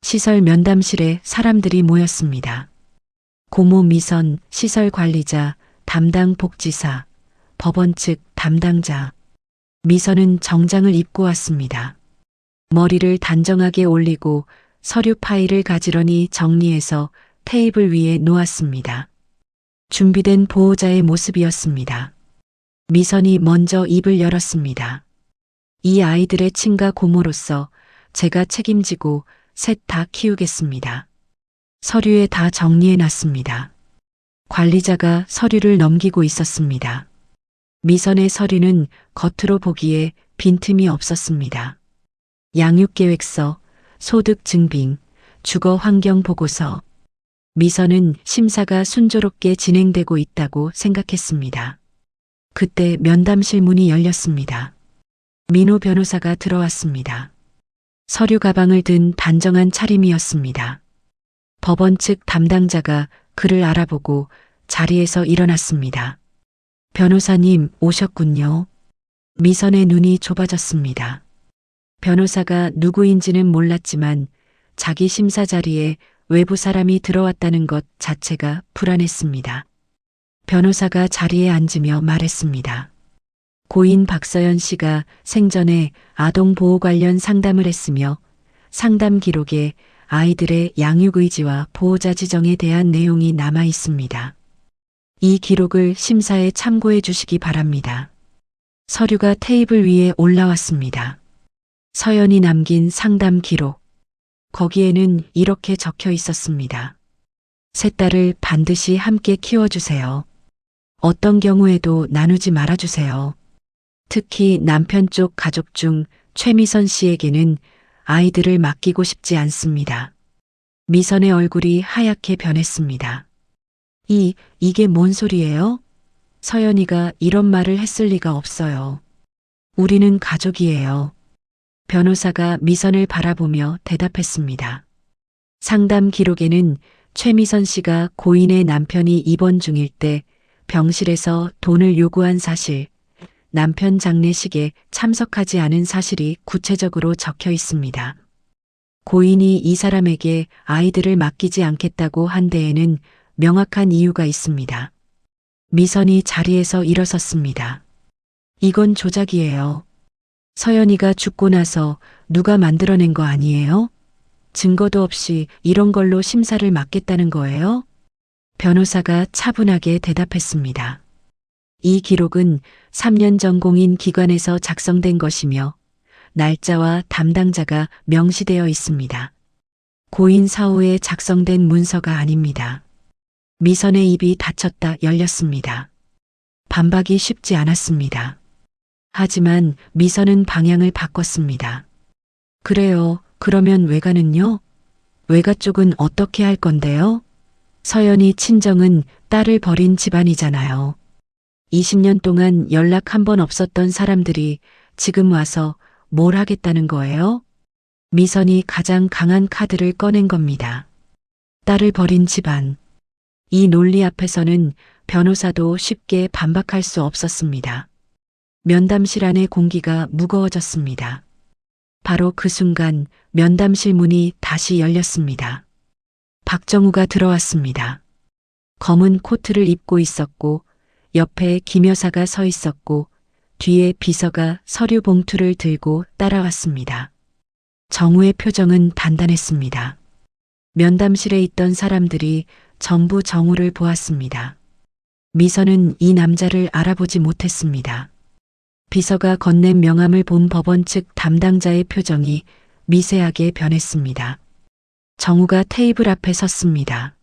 B: 시설 면담실에 사람들이 모였습니다. 고모 미선, 시설 관리자, 담당 복지사, 법원 측 담당자. 미선은 정장을 입고 왔습니다. 머리를 단정하게 올리고 서류 파일을 가지런히 정리해서 테이블 위에 놓았습니다. 준비된 보호자의 모습이었습니다. 미선이 먼저 입을 열었습니다. 이 아이들의 친가 고모로서 제가 책임지고 셋 다 키우겠습니다. 서류에 다 정리해 놨습니다. 관리자가 서류를 넘기고 있었습니다. 미선의 서류는 겉으로 보기에 빈틈이 없었습니다. 양육계획서, 소득증빙, 주거환경보고서. 미선은 심사가 순조롭게 진행되고 있다고 생각했습니다. 그때 면담실 문이 열렸습니다. 민호 변호사가 들어왔습니다. 서류 가방을 든 단정한 차림이었습니다. 법원 측 담당자가 그를 알아보고 자리에서 일어났습니다. 변호사님 오셨군요. 미선의 눈이 좁아졌습니다. 변호사가 누구인지는 몰랐지만 자기 심사 자리에 외부 사람이 들어왔다는 것 자체가 불안했습니다. 변호사가 자리에 앉으며 말했습니다. 고인 박서연 씨가 생전에 아동보호 관련 상담을 했으며 상담 기록에 아이들의 양육 의지와 보호자 지정에 대한 내용이 남아 있습니다. 이 기록을 심사에 참고해 주시기 바랍니다. 서류가 테이블 위에 올라왔습니다. 서연이 남긴 상담 기록. 거기에는 이렇게 적혀 있었습니다. 세 딸을 반드시 함께 키워주세요. 어떤 경우에도 나누지 말아주세요. 특히 남편 쪽 가족 중 최미선 씨에게는 아이들을 맡기고 싶지 않습니다. 미선의 얼굴이 하얗게 변했습니다. 이게 뭔 소리예요? 서연이가 이런 말을 했을 리가 없어요. 우리는 가족이에요. 변호사가 미선을 바라보며 대답했습니다. 상담 기록에는 최미선 씨가 고인의 남편이 입원 중일 때 병실에서 돈을 요구한 사실, 남편 장례식에 참석하지 않은 사실이 구체적으로 적혀 있습니다. 고인이 이 사람에게 아이들을 맡기지 않겠다고 한 데에는 명확한 이유가 있습니다. 미선이 자리에서 일어섰습니다. 이건 조작이에요. 서연이가 죽고 나서 누가 만들어낸 거 아니에요? 증거도 없이 이런 걸로 심사를 맡겠다는 거예요? 변호사가 차분하게 대답했습니다. 이 기록은 3년 전 공인 기관에서 작성된 것이며 날짜와 담당자가 명시되어 있습니다. 고인 사후에 작성된 문서가 아닙니다. 미선의 입이 닫혔다 열렸습니다. 반박이 쉽지 않았습니다. 하지만 미선은 방향을 바꿨습니다. 그래요. 그러면 외가는요? 외가 쪽은 어떻게 할 건데요? 서연이 친정은 딸을 버린 집안이잖아요. 20년 동안 연락 한 번 없었던 사람들이 지금 와서 뭘 하겠다는 거예요? 미선이 가장 강한 카드를 꺼낸 겁니다. 딸을 버린 집안. 이 논리 앞에서는 변호사도 쉽게 반박할 수 없었습니다. 면담실 안의 공기가 무거워졌습니다. 바로 그 순간 면담실 문이 다시 열렸습니다. 박정우가 들어왔습니다. 검은 코트를 입고 있었고 옆에 김 여사가 서 있었고 뒤에 비서가 서류 봉투를 들고 따라왔습니다. 정우의 표정은 단단했습니다. 면담실에 있던 사람들이 전부 정우를 보았습니다. 미선은 이 남자를 알아보지 못했습니다. 비서가 건넨 명함을 본 법원 측 담당자의 표정이 미세하게 변했습니다. 정우가 테이블 앞에 섰습니다.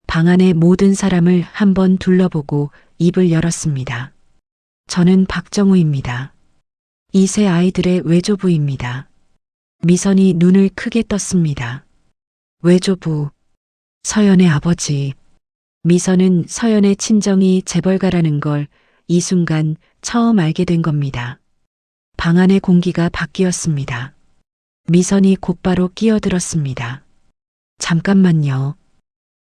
B: 방 안의 모든 사람을 한번 둘러보고 입을 열었습니다. 저는 박정우입니다. 이 세 아이들의 외조부입니다. 미선이 눈을 크게 떴습니다. 외조부, 서연의 아버지. 미선은 서연의 친정이 재벌가라는 걸 이 순간 처음 알게 된 겁니다. 방 안의 공기가 바뀌었습니다. 미선이 곧바로 끼어들었습니다. 잠깐만요.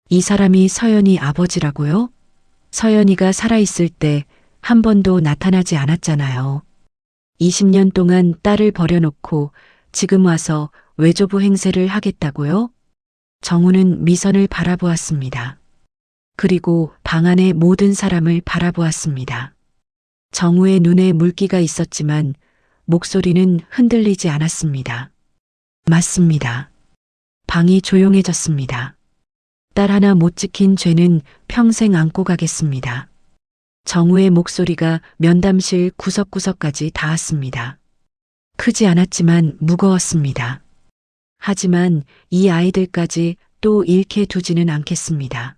B: 이 사람이 서연이 아버지라고요? 서연이가 살아있을 때 한 번도 나타나지 않았잖아요. 20년 동안 딸을 버려놓고 지금 와서 외조부 행세를 하겠다고요? 정우는 미선을 바라보았습니다. 그리고 방 안의 모든 사람을 바라보았습니다. 정우의 눈에 물기가 있었지만 목소리는 흔들리지 않았습니다. 맞습니다. 방이 조용해졌습니다. 딸 하나 못 지킨 죄는 평생 안고 가겠습니다. 정우의 목소리가 면담실 구석구석까지 닿았습니다. 크지 않았지만 무거웠습니다. 하지만 이 아이들까지 또 잃게 두지는 않겠습니다.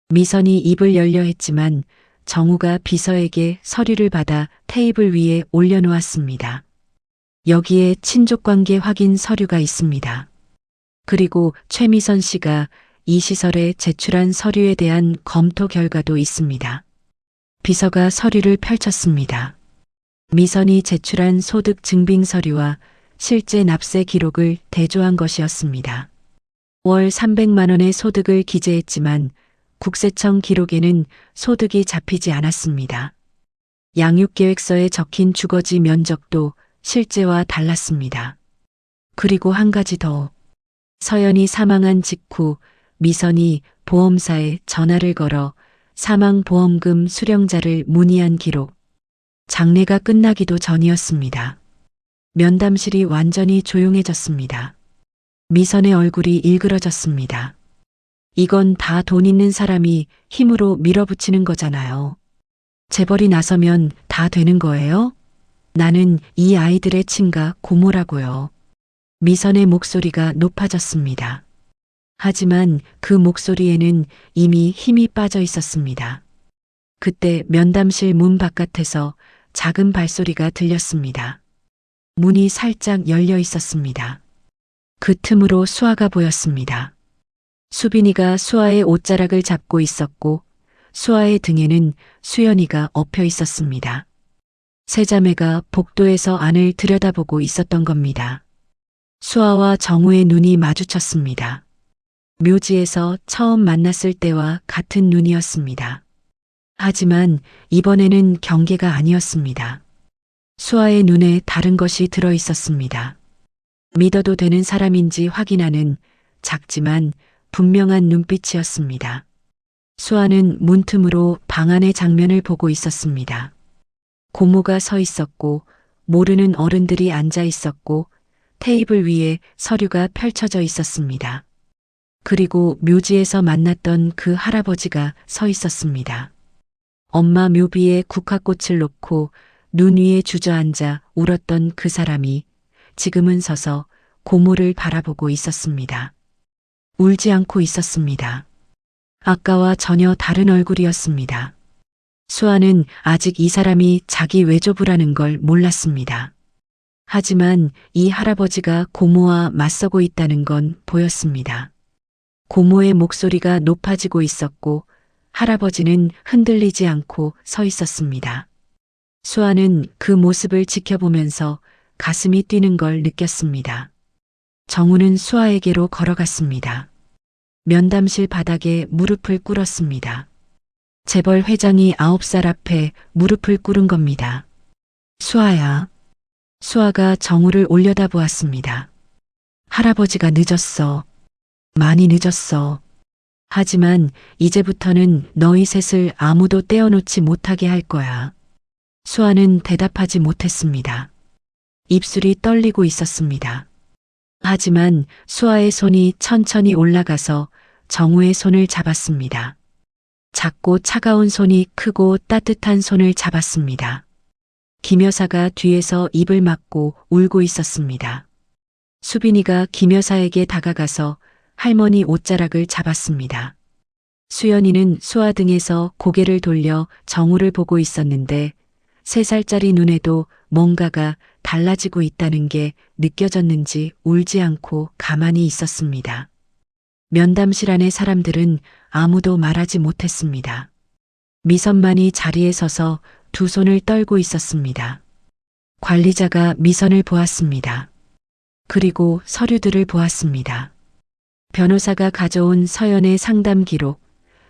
B: 미선이 입을 열려 했지만 정우가 비서에게 서류를 받아 테이블 위에 올려놓았습니다. 여기에 친족관계 확인 서류가 있습니다. 그리고 최미선 씨가 이 시설에 제출한 서류에 대한 검토 결과도 있습니다. 비서가 서류를 펼쳤습니다. 미선이 제출한 소득 증빙 서류와 실제 납세 기록을 대조한 것이었습니다. 월 300만 원의 소득을 기재했지만 국세청 기록에는 소득이 잡히지 않았습니다. 양육계획서에 적힌 주거지 면적도 실제와 달랐습니다. 그리고 한 가지 더. 서연이 사망한 직후 미선이 보험사에 전화를 걸어 사망보험금 수령자를 문의한 기록. 장례가 끝나기도 전이었습니다. 면담실이 완전히 조용해졌습니다. 미선의 얼굴이 일그러졌습니다. 이건 다 돈 있는 사람이 힘으로 밀어붙이는 거잖아요. 재벌이 나서면 다 되는 거예요? 나는 이 아이들의 친가 고모라고요. 미선의 목소리가 높아졌습니다. 하지만 그 목소리에는 이미 힘이 빠져 있었습니다. 그때 면담실 문 바깥에서 작은 발소리가 들렸습니다. 문이 살짝 열려 있었습니다. 그 틈으로 수아가 보였습니다. 수빈이가 수아의 옷자락을 잡고 있었고 수아의 등에는 수연이가 엎여 있었습니다. 세 자매가 복도에서 안을 들여다보고 있었던 겁니다. 수아와 정우의 눈이 마주쳤습니다. 묘지에서 처음 만났을 때와 같은 눈이었습니다. 하지만 이번에는 경계가 아니었습니다. 수아의 눈에 다른 것이 들어 있었습니다. 믿어도 되는 사람인지 확인하는 작지만 분명한 눈빛이었습니다. 수아는 문틈으로 방 안의 장면을 보고 있었습니다. 고모가 서 있었고 모르는 어른들이 앉아 있었고 테이블 위에 서류가 펼쳐져 있었습니다. 그리고 묘지에서 만났던 그 할아버지가 서 있었습니다. 엄마 묘비에 국화꽃을 놓고 눈 위에 주저앉아 울었던 그 사람이 지금은 서서 고모를 바라보고 있었습니다. 울지 않고 있었습니다. 아까와 전혀 다른 얼굴이었습니다. 수아는 아직 이 사람이 자기 외조부라는 걸 몰랐습니다. 하지만 이 할아버지가 고모와 맞서고 있다는 건 보였습니다. 고모의 목소리가 높아지고 있었고 할아버지는 흔들리지 않고 서 있었습니다. 수아는 그 모습을 지켜보면서 가슴이 뛰는 걸 느꼈습니다. 정우는 수아에게로 걸어갔습니다. 면담실 바닥에 무릎을 꿇었습니다. 재벌 회장이 9살 앞에 무릎을 꿇은 겁니다. 수아야. 수아가 정우를 올려다보았습니다. 할아버지가 늦었어. 많이 늦었어. 하지만 이제부터는 너희 셋을 아무도 떼어놓지 못하게 할 거야. 수아는 대답하지 못했습니다. 입술이 떨리고 있었습니다. 하지만 수아의 손이 천천히 올라가서 정우의 손을 잡았습니다. 작고 차가운 손이 크고 따뜻한 손을 잡았습니다. 김 여사가 뒤에서 입을 막고 울고 있었습니다. 수빈이가 김 여사에게 다가가서 할머니 옷자락을 잡았습니다. 수연이는 수아 등에서 고개를 돌려 정우를 보고 있었는데 3살짜리 눈에도 뭔가가 달라지고 있다는 게 느껴졌는지 울지 않고 가만히 있었습니다. 면담실 안의 사람들은 아무도 말하지 못했습니다. 미선만이 자리에 서서 두 손을 떨고 있었습니다. 관리자가 미선을 보았습니다. 그리고 서류들을 보았습니다. 변호사가 가져온 서연의 상담 기록,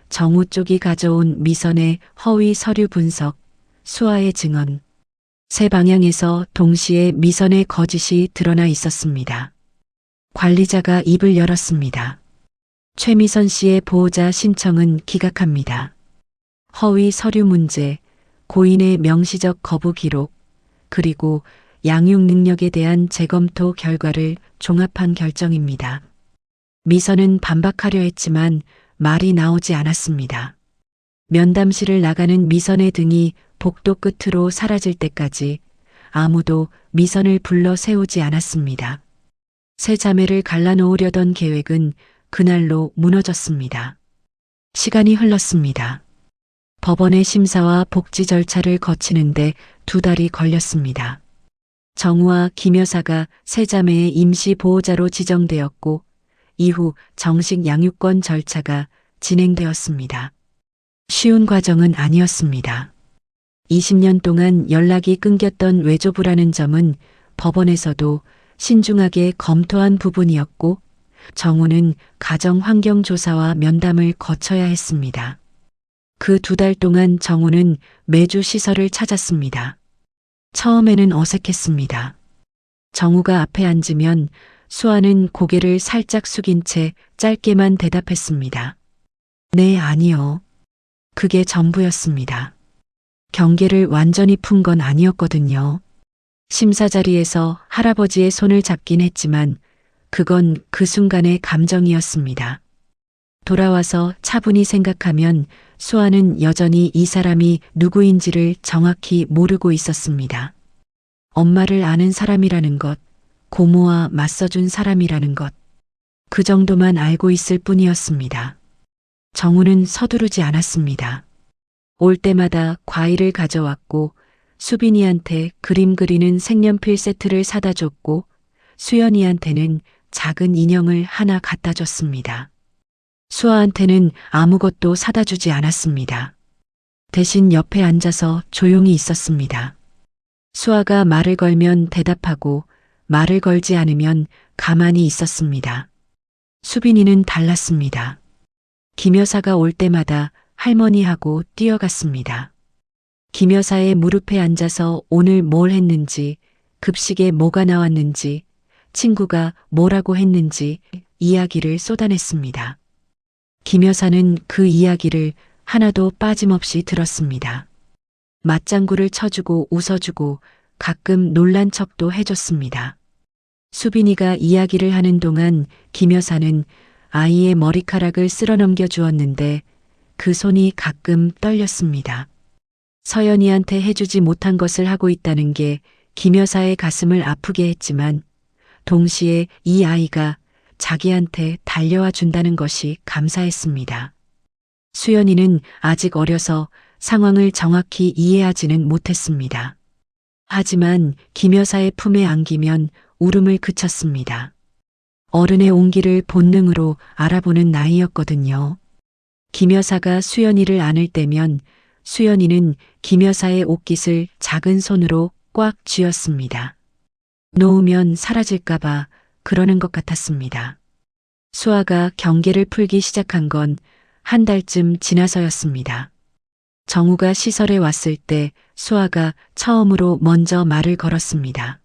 B: 정우 쪽이 가져온 미선의 허위 서류 분석, 수아의 증언. 세 방향에서 동시에 미선의 거짓이 드러나 있었습니다. 관리자가 입을 열었습니다. 최미선 씨의 보호자 신청은 기각합니다. 허위 서류 문제, 고인의 명시적 거부 기록, 그리고 양육 능력에 대한 재검토 결과를 종합한 결정입니다. 미선은 반박하려 했지만 말이 나오지 않았습니다. 면담실을 나가는 미선의 등이 복도 끝으로 사라질 때까지 아무도 미선을 불러 세우지 않았습니다. 세 자매를 갈라놓으려던 계획은 그날로 무너졌습니다. 시간이 흘렀습니다. 법원의 심사와 복지 절차를 거치는데 2달이 걸렸습니다. 정우와 김 여사가 세 자매의 임시 보호자로 지정되었고 이후 정식 양육권 절차가 진행되었습니다. 쉬운 과정은 아니었습니다. 20년 동안 연락이 끊겼던 외조부라는 점은 법원에서도 신중하게 검토한 부분이었고 정우는 가정 환경 조사와 면담을 거쳐야 했습니다. 그 2달 동안 정우는 매주 시설을 찾았습니다. 처음에는 어색했습니다. 정우가 앞에 앉으면 수아는 고개를 살짝 숙인 채 짧게만 대답했습니다. 네, 아니요. 그게 전부였습니다. 경계를 완전히 푼 건 아니었거든요. 심사 자리에서 할아버지의 손을 잡긴 했지만 그건 그 순간의 감정이었습니다. 돌아와서 차분히 생각하면 수아는 여전히 이 사람이 누구인지를 정확히 모르고 있었습니다. 엄마를 아는 사람이라는 것, 고모와 맞서준 사람이라는 것, 그 정도만 알고 있을 뿐이었습니다. 정우는 서두르지 않았습니다. 올 때마다 과일을 가져왔고 수빈이한테 그림 그리는 색연필 세트를 사다 줬고 수연이한테는 작은 인형을 하나 갖다 줬습니다. 수아한테는 아무것도 사다 주지 않았습니다. 대신 옆에 앉아서 조용히 있었습니다. 수아가 말을 걸면 대답하고 말을 걸지 않으면 가만히 있었습니다. 수빈이는 달랐습니다. 김 여사가 올 때마다 할머니하고 뛰어갔습니다. 김 여사의 무릎에 앉아서 오늘 뭘 했는지, 급식에 뭐가 나왔는지, 친구가 뭐라고 했는지 이야기를 쏟아냈습니다. 김 여사는 그 이야기를 하나도 빠짐없이 들었습니다. 맞장구를 쳐주고 웃어주고 가끔 놀란 척도 해줬습니다. 수빈이가 이야기를 하는 동안 김 여사는 아이의 머리카락을 쓸어넘겨 주었는데 그 손이 가끔 떨렸습니다. 서연이한테 해주지 못한 것을 하고 있다는 게 김 여사의 가슴을 아프게 했지만 동시에 이 아이가 자기한테 달려와 준다는 것이 감사했습니다. 수연이는 아직 어려서 상황을 정확히 이해하지는 못했습니다. 하지만 김 여사의 품에 안기면 울음을 그쳤습니다. 어른의 온기를 본능으로 알아보는 나이였거든요. 김 여사가 수연이를 안을 때면 수연이는 김 여사의 옷깃을 작은 손으로 꽉 쥐었습니다. 놓으면 사라질까봐 그러는 것 같았습니다. 수아가 경계를 풀기 시작한 건 한 달쯤 지나서였습니다. 정우가 시설에 왔을 때 수아가 처음으로 먼저 말을 걸었습니다.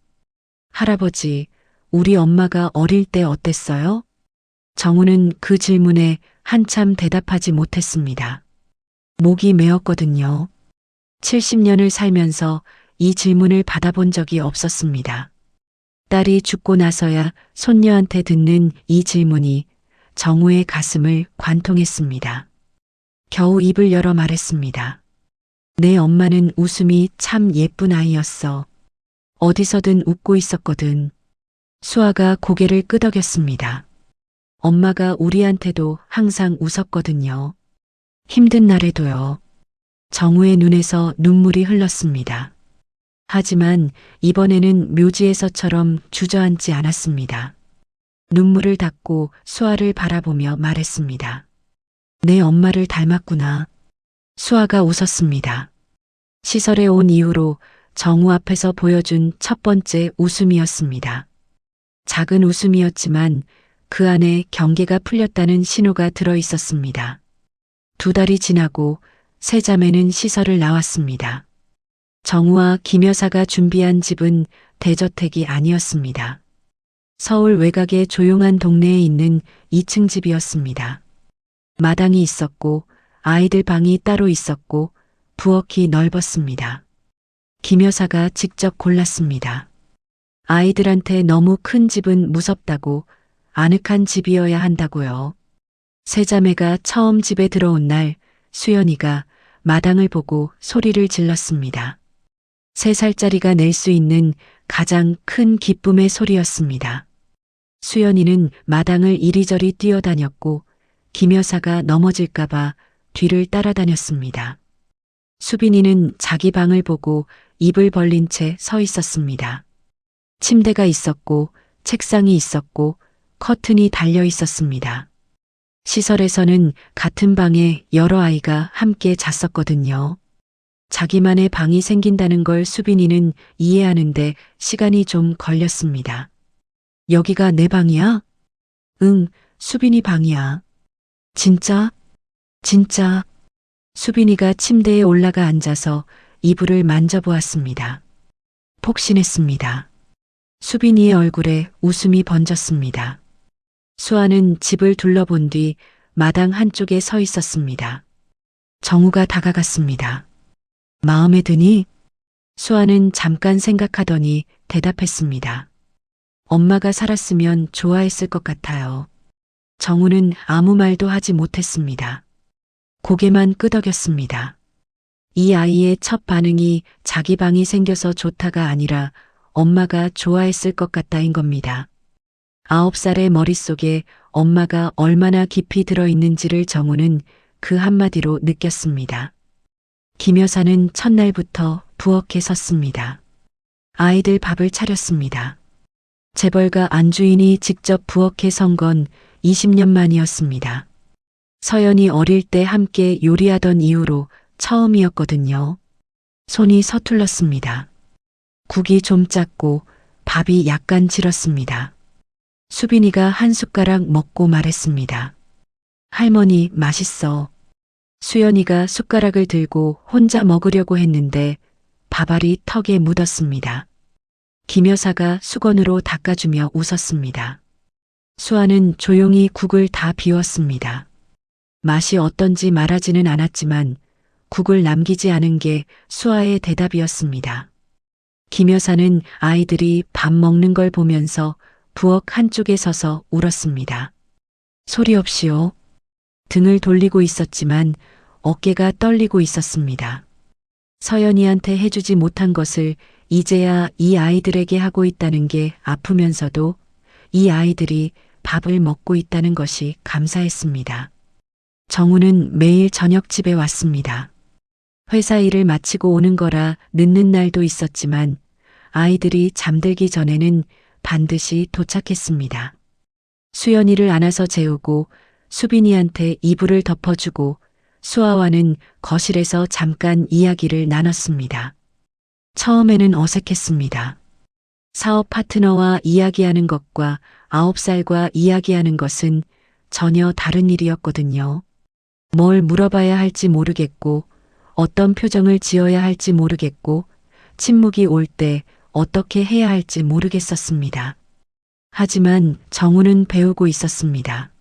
B: 할아버지, 우리 엄마가 어릴 때 어땠어요? 정우는 그 질문에 한참 대답하지 못했습니다. 목이 메었거든요. 70년을 살면서 이 질문을 받아본 적이 없었습니다. 딸이 죽고 나서야 손녀한테 듣는 이 질문이 정우의 가슴을 관통했습니다. 겨우 입을 열어 말했습니다. 내 엄마는 웃음이 참 예쁜 아이였어. 어디서든 웃고 있었거든. 수아가 고개를 끄덕였습니다. 엄마가 우리한테도 항상 웃었거든요. 힘든 날에도요. 정우의 눈에서 눈물이 흘렀습니다. 하지만 이번에는 묘지에서처럼 주저앉지 않았습니다. 눈물을 닦고 수아를 바라보며 말했습니다. 내 엄마를 닮았구나. 수아가 웃었습니다. 시설에 온 이후로 정우 앞에서 보여준 첫 번째 웃음이었습니다. 작은 웃음이었지만 그 안에 경계가 풀렸다는 신호가 들어 있었습니다. 2달이 지나고 세 자매는 시설을 나왔습니다. 정우와 김 여사가 준비한 집은 대저택이 아니었습니다. 서울 외곽의 조용한 동네에 있는 2층 집이었습니다. 마당이 있었고 아이들 방이 따로 있었고 부엌이 넓었습니다. 김 여사가 직접 골랐습니다. 아이들한테 너무 큰 집은 무섭다고 아늑한 집이어야 한다고요. 세 자매가 처음 집에 들어온 날 수연이가 마당을 보고 소리를 질렀습니다. 3살짜리가 낼 수 있는 가장 큰 기쁨의 소리였습니다. 수연이는 마당을 이리저리 뛰어다녔고 김 여사가 넘어질까봐 뒤를 따라다녔습니다. 수빈이는 자기 방을 보고 입을 벌린 채 서 있었습니다. 침대가 있었고 책상이 있었고 커튼이 달려 있었습니다. 시설에서는 같은 방에 여러 아이가 함께 잤었거든요. 자기만의 방이 생긴다는 걸 수빈이는 이해하는데 시간이 좀 걸렸습니다. 여기가 내 방이야? 응, 수빈이 방이야. 진짜? 진짜? 수빈이가 침대에 올라가 앉아서 이불을 만져보았습니다. 폭신했습니다. 수빈이의 얼굴에 웃음이 번졌습니다. 수아는 집을 둘러본 뒤 마당 한쪽에 서 있었습니다. 정우가 다가갔습니다. 마음에 드니? 수아는 잠깐 생각하더니 대답했습니다. 엄마가 살았으면 좋아했을 것 같아요. 정우는 아무 말도 하지 못했습니다. 고개만 끄덕였습니다. 이 아이의 첫 반응이 자기 방이 생겨서 좋다가 아니라 엄마가 좋아했을 것 같다인 겁니다. 9살의 머릿속에 엄마가 얼마나 깊이 들어있는지를 정우는 그 한마디로 느꼈습니다. 김 여사는 첫날부터 부엌에 섰습니다. 아이들 밥을 차렸습니다. 재벌가 안주인이 직접 부엌에 선 건 20년 만이었습니다. 서연이 어릴 때 함께 요리하던 이후로 처음이었거든요. 손이 서툴렀습니다. 국이 좀 짰고 밥이 약간 질었습니다. 수빈이가 한 숟가락 먹고 말했습니다. 할머니, 맛있어. 수연이가 숟가락을 들고 혼자 먹으려고 했는데 밥알이 턱에 묻었습니다. 김 여사가 수건으로 닦아주며 웃었습니다. 수아는 조용히 국을 다 비웠습니다. 맛이 어떤지 말하지는 않았지만 국을 남기지 않은 게 수아의 대답이었습니다. 김 여사는 아이들이 밥 먹는 걸 보면서 부엌 한쪽에 서서 울었습니다. 소리 없이요. 등을 돌리고 있었지만 어깨가 떨리고 있었습니다. 서연이한테 해주지 못한 것을 이제야 이 아이들에게 하고 있다는 게 아프면서도 이 아이들이 밥을 먹고 있다는 것이 감사했습니다. 정우는 매일 저녁 집에 왔습니다. 회사 일을 마치고 오는 거라 늦는 날도 있었지만 아이들이 잠들기 전에는 반드시 도착했습니다. 수연이를 안아서 재우고 수빈이한테 이불을 덮어주고 수아와는 거실에서 잠깐 이야기를 나눴습니다. 처음에는 어색했습니다. 사업 파트너와 이야기하는 것과 9살과 이야기하는 것은 전혀 다른 일이었거든요. 뭘 물어봐야 할지 모르겠고 어떤 표정을 지어야 할지 모르겠고 침묵이 올 때 어떻게 해야 할지 모르겠었습니다. 하지만 정우는 배우고 있었습니다.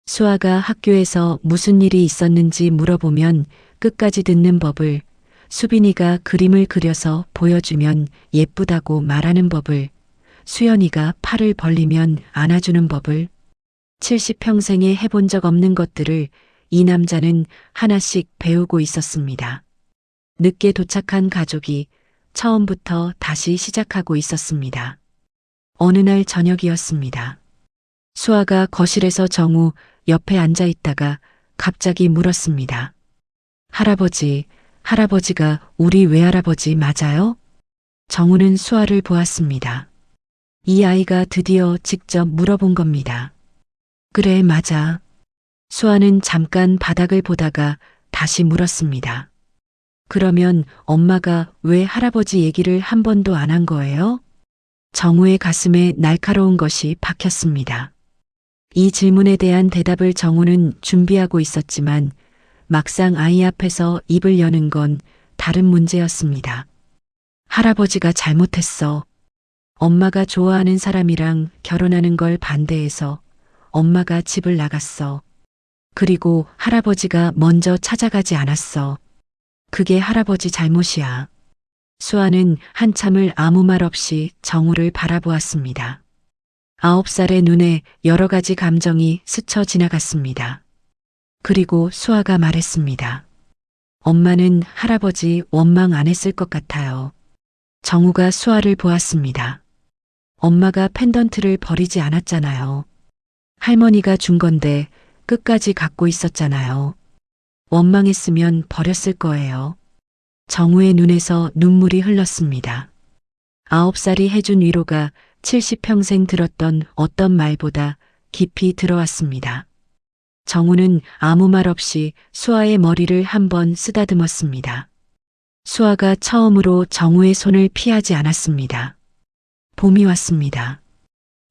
B: 수아가 학교에서 무슨 일이 있었는지 물어보면 끝까지 듣는 법을, 수빈이가 그림을 그려서 보여주면 예쁘다고 말하는 법을, 수연이가 팔을 벌리면 안아주는 법을, 70평생에 해본 적 없는 것들을 이 남자는 하나씩 배우고 있었습니다. 늦게 도착한 가족이 처음부터 다시 시작하고 있었습니다. 어느 날 저녁이었습니다. 수아가 거실에서 정우 옆에 앉아 있다가 갑자기 물었습니다. 할아버지, 할아버지가 우리 외할아버지 맞아요? 정우는 수아를 보았습니다. 이 아이가 드디어 직접 물어본 겁니다. 그래, 맞아. 수아는 잠깐 바닥을 보다가 다시 물었습니다. 그러면 엄마가 왜 할아버지 얘기를 한 번도 안 한 거예요? 정우의 가슴에 날카로운 것이 박혔습니다. 이 질문에 대한 대답을 정우는 준비하고 있었지만 막상 아이 앞에서 입을 여는 건 다른 문제였습니다. 할아버지가 잘못했어. 엄마가 좋아하는 사람이랑 결혼하는 걸 반대해서 엄마가 집을 나갔어. 그리고 할아버지가 먼저 찾아가지 않았어. 그게 할아버지 잘못이야. 수아는 한참을 아무 말 없이 정우를 바라보았습니다. 9살의 눈에 여러 가지 감정이 스쳐 지나갔습니다. 그리고 수아가 말했습니다. 엄마는 할아버지 원망 안 했을 것 같아요. 정우가 수아를 보았습니다. 엄마가 펜던트를 버리지 않았잖아요. 할머니가 준 건데 끝까지 갖고 있었잖아요. 원망했으면 버렸을 거예요. 정우의 눈에서 눈물이 흘렀습니다. 9살이 해준 위로가 70평생 들었던 어떤 말보다 깊이 들어왔습니다. 정우는 아무 말 없이 수아의 머리를 한번 쓰다듬었습니다. 수아가 처음으로 정우의 손을 피하지 않았습니다. 봄이 왔습니다.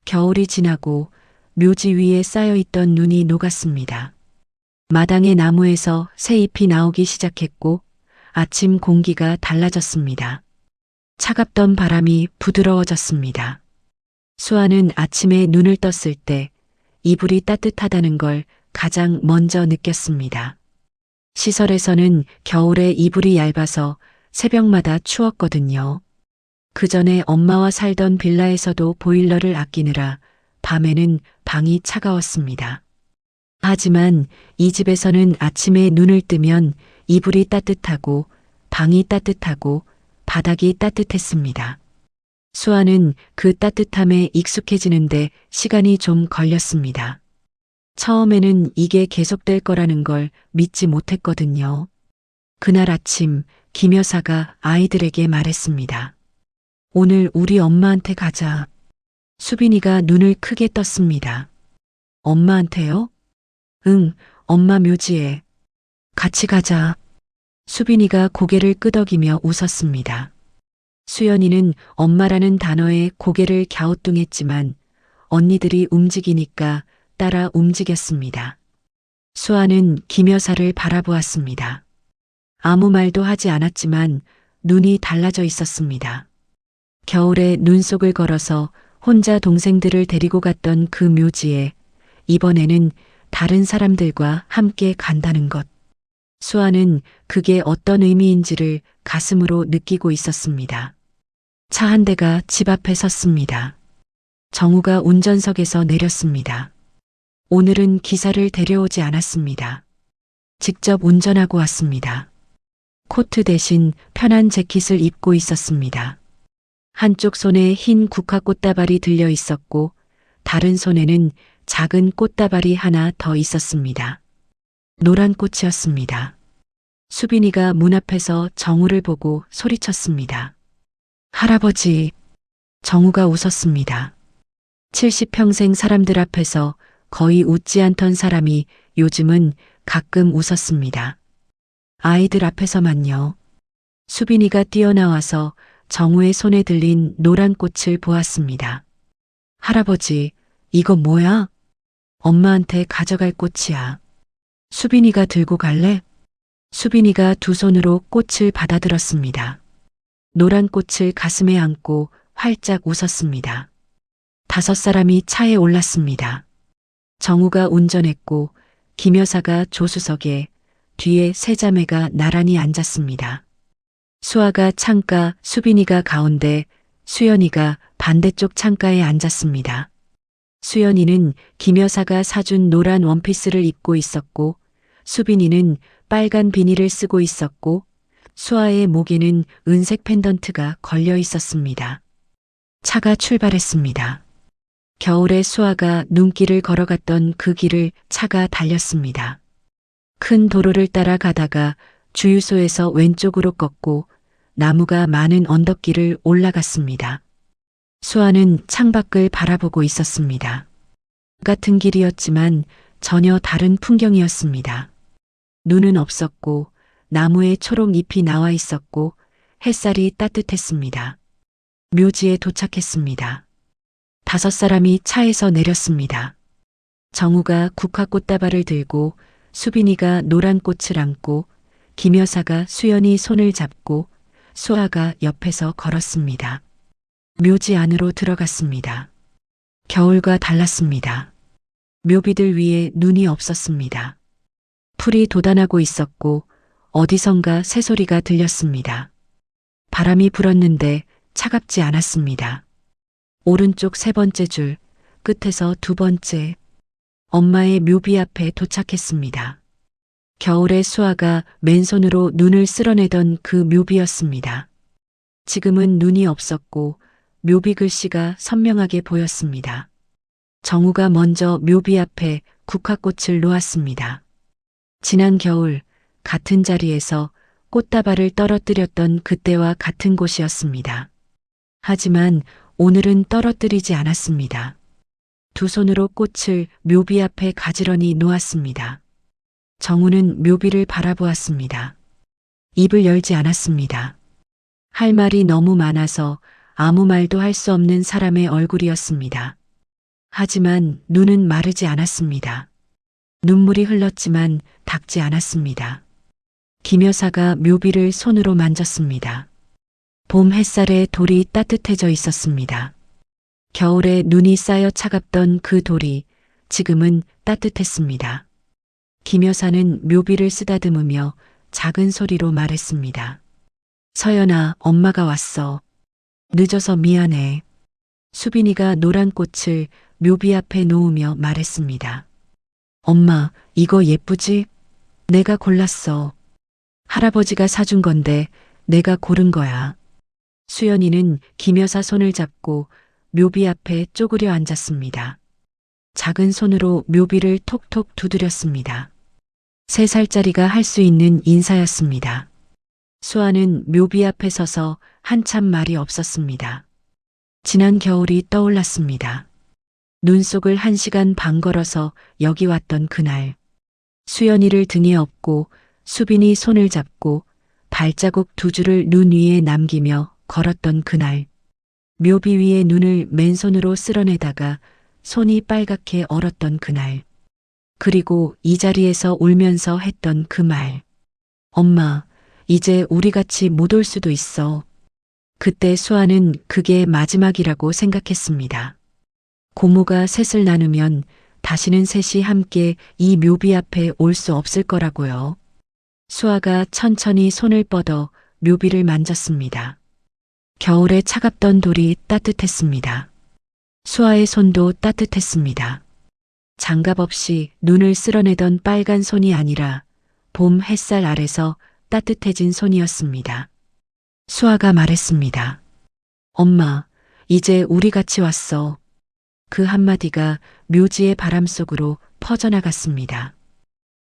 B: 겨울이 지나고 묘지 위에 쌓여있던 눈이 녹았습니다. 마당의 나무에서 새 잎이 나오기 시작했고 아침 공기가 달라졌습니다. 차갑던 바람이 부드러워졌습니다. 수아는 아침에 눈을 떴을 때 이불이 따뜻하다는 걸 가장 먼저 느꼈습니다. 시설에서는 겨울에 이불이 얇아서 새벽마다 추웠거든요. 그 전에 엄마와 살던 빌라에서도 보일러를 아끼느라 밤에는 방이 차가웠습니다. 하지만 이 집에서는 아침에 눈을 뜨면 이불이 따뜻하고 방이 따뜻하고 바닥이 따뜻했습니다. 수아는 그 따뜻함에 익숙해지는데 시간이 좀 걸렸습니다. 처음에는 이게 계속될 거라는 걸 믿지 못했거든요. 그날 아침 김 여사가 아이들에게 말했습니다. 오늘 우리 엄마한테 가자. 수빈이가 눈을 크게 떴습니다. 엄마한테요? 응, 엄마 묘지에. 같이 가자. 수빈이가 고개를 끄덕이며 웃었습니다. 수연이는 엄마라는 단어에 고개를 갸우뚱했지만 언니들이 움직이니까 따라 움직였습니다. 수아는 김 여사를 바라보았습니다. 아무 말도 하지 않았지만 눈이 달라져 있었습니다. 겨울에 눈 속을 걸어서 혼자 동생들을 데리고 갔던 그 묘지에 이번에는 다른 사람들과 함께 간다는 것. 수아는 그게 어떤 의미인지를 가슴으로 느끼고 있었습니다. 차 한 대가 집 앞에 섰습니다. 정우가 운전석에서 내렸습니다. 오늘은 기사를 데려오지 않았습니다. 직접 운전하고 왔습니다. 코트 대신 편한 재킷을 입고 있었습니다. 한쪽 손에 흰 국화꽃다발이 들려 있었고 다른 손에는 작은 꽃다발이 하나 더 있었습니다. 노란 꽃이었습니다. 수빈이가 문 앞에서 정우를 보고 소리쳤습니다. 할아버지. 정우가 웃었습니다. 70평생 사람들 앞에서 거의 웃지 않던 사람이 요즘은 가끔 웃었습니다. 아이들 앞에서만요. 수빈이가 뛰어나와서 정우의 손에 들린 노란 꽃을 보았습니다. 할아버지, 이거 뭐야? 엄마한테 가져갈 꽃이야. 수빈이가 들고 갈래? 수빈이가 두 손으로 꽃을 받아들었습니다. 노란 꽃을 가슴에 안고 활짝 웃었습니다. 5사람이 차에 올랐습니다. 정우가 운전했고 김 여사가 조수석에 뒤에 세 자매가 나란히 앉았습니다. 수아가 창가, 수빈이가 가운데, 수연이가 반대쪽 창가에 앉았습니다. 수연이는 김 여사가 사준 노란 원피스를 입고 있었고 수빈이는 빨간 비니를 쓰고 있었고 수아의 목에는 은색 펜던트가 걸려 있었습니다. 차가 출발했습니다. 겨울에 수아가 눈길을 걸어갔던 그 길을 차가 달렸습니다. 큰 도로를 따라 가다가 주유소에서 왼쪽으로 꺾고 나무가 많은 언덕길을 올라갔습니다. 수아는 창밖을 바라보고 있었습니다. 같은 길이었지만 전혀 다른 풍경이었습니다. 눈은 없었고 나무에 초록 잎이 나와 있었고 햇살이 따뜻했습니다. 묘지에 도착했습니다. 5사람이 차에서 내렸습니다. 정우가 국화꽃다발을 들고 수빈이가 노란 꽃을 안고 김 여사가 수연이 손을 잡고 수아가 옆에서 걸었습니다. 묘지 안으로 들어갔습니다. 겨울과 달랐습니다. 묘비들 위에 눈이 없었습니다. 풀이 돋아나고 있었고 어디선가 새소리가 들렸습니다. 바람이 불었는데 차갑지 않았습니다. 오른쪽 3번째 줄, 끝에서 2번째. 엄마의 묘비 앞에 도착했습니다. 겨울에 수아가 맨손으로 눈을 쓸어내던 그 묘비였습니다. 지금은 눈이 없었고 묘비 글씨가 선명하게 보였습니다. 정우가 먼저 묘비 앞에 국화꽃을 놓았습니다. 지난 겨울 같은 자리에서 꽃다발을 떨어뜨렸던 그때와 같은 곳이었습니다. 하지만 오늘은 떨어뜨리지 않았습니다. 두 손으로 꽃을 묘비 앞에 가지런히 놓았습니다. 정우는 묘비를 바라보았습니다. 입을 열지 않았습니다. 할 말이 너무 많아서 아무 말도 할 수 없는 사람의 얼굴이었습니다. 하지만 눈은 마르지 않았습니다. 눈물이 흘렀지만 닦지 않았습니다. 김 여사가 묘비를 손으로 만졌습니다. 봄 햇살에 돌이 따뜻해져 있었습니다. 겨울에 눈이 쌓여 차갑던 그 돌이 지금은 따뜻했습니다. 김 여사는 묘비를 쓰다듬으며 작은 소리로 말했습니다. 서연아, 엄마가 왔어. 늦어서 미안해. 수빈이가 노란 꽃을 묘비 앞에 놓으며 말했습니다. 엄마, 이거 예쁘지? 내가 골랐어. 할아버지가 사준 건데 내가 고른 거야. 수연이는 김 여사 손을 잡고 묘비 앞에 쪼그려 앉았습니다. 작은 손으로 묘비를 톡톡 두드렸습니다. 3살짜리가 할 수 있는 인사였습니다. 수아는 묘비 앞에 서서 한참 말이 없었습니다. 지난 겨울이 떠올랐습니다. 눈 속을 1시간 반 걸어서 여기 왔던 그날. 수연이를 등에 업고 수빈이 손을 잡고 발자국 2줄을 눈 위에 남기며 걸었던 그날. 묘비 위에 눈을 맨손으로 쓸어내다가 손이 빨갛게 얼었던 그날. 그리고 이 자리에서 울면서 했던 그 말. 엄마, 이제 우리 같이 못 올 수도 있어. 그때 수아는 그게 마지막이라고 생각했습니다. 고모가 셋을 나누면 다시는 셋이 함께 이 묘비 앞에 올 수 없을 거라고요. 수아가 천천히 손을 뻗어 묘비를 만졌습니다. 겨울에 차갑던 돌이 따뜻했습니다. 수아의 손도 따뜻했습니다. 장갑 없이 눈을 쓸어내던 빨간 손이 아니라 봄 햇살 아래서 따뜻해진 손이었습니다. 수아가 말했습니다. 엄마, 이제 우리 같이 왔어. 그 한마디가 묘지의 바람 속으로 퍼져나갔습니다.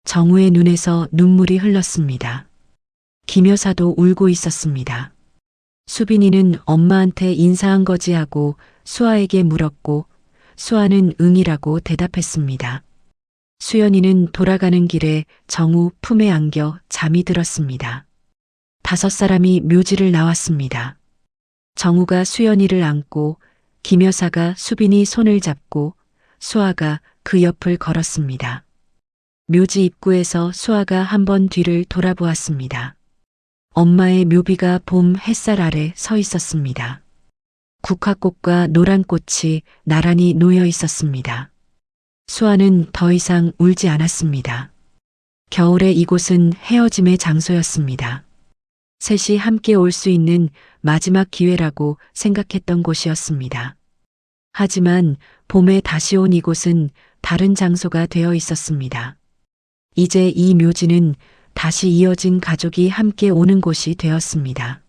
B: 정우의 눈에서 눈물이 흘렀습니다. 김 여사도 울고 있었습니다. 수빈이는 엄마한테 인사한 거지 하고 수아에게 물었고 수아는 응이라고 대답했습니다. 수연이는 돌아가는 길에 정우 품에 안겨 잠이 들었습니다. 5사람이 묘지를 나왔습니다. 정우가 수연이를 안고 김 여사가 수빈이 손을 잡고 수아가 그 옆을 걸었습니다. 묘지 입구에서 수아가 한번 뒤를 돌아보았습니다. 엄마의 묘비가 봄 햇살 아래 서 있었습니다. 국화꽃과 노란 꽃이 나란히 놓여 있었습니다. 수아는 더 이상 울지 않았습니다. 겨울에 이곳은 헤어짐의 장소였습니다. 셋이 함께 올 수 있는 마지막 기회라고 생각했던 곳이었습니다. 하지만 봄에 다시 온 이곳은 다른 장소가 되어 있었습니다. 이제 이 묘지는 다시 이어진 가족이 함께 오는 곳이 되었습니다.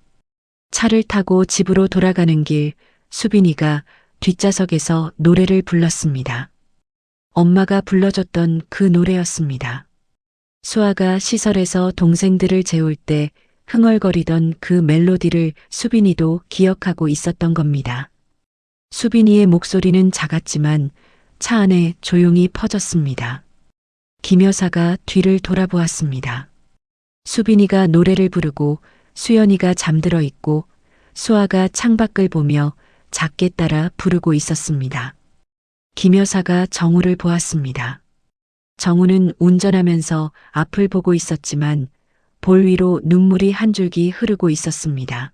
B: 차를 타고 집으로 돌아가는 길, 수빈이가 뒷좌석에서 노래를 불렀습니다. 엄마가 불러줬던 그 노래였습니다. 수아가 시설에서 동생들을 재울 때 흥얼거리던 그 멜로디를 수빈이도 기억하고 있었던 겁니다. 수빈이의 목소리는 작았지만 차 안에 조용히 퍼졌습니다. 김 여사가 뒤를 돌아보았습니다. 수빈이가 노래를 부르고 수연이가 잠들어 있고 수아가 창밖을 보며 작게 따라 부르고 있었습니다. 김 여사가 정우를 보았습니다. 정우는 운전하면서 앞을 보고 있었지만 볼 위로 눈물이 한 줄기 흐르고 있었습니다.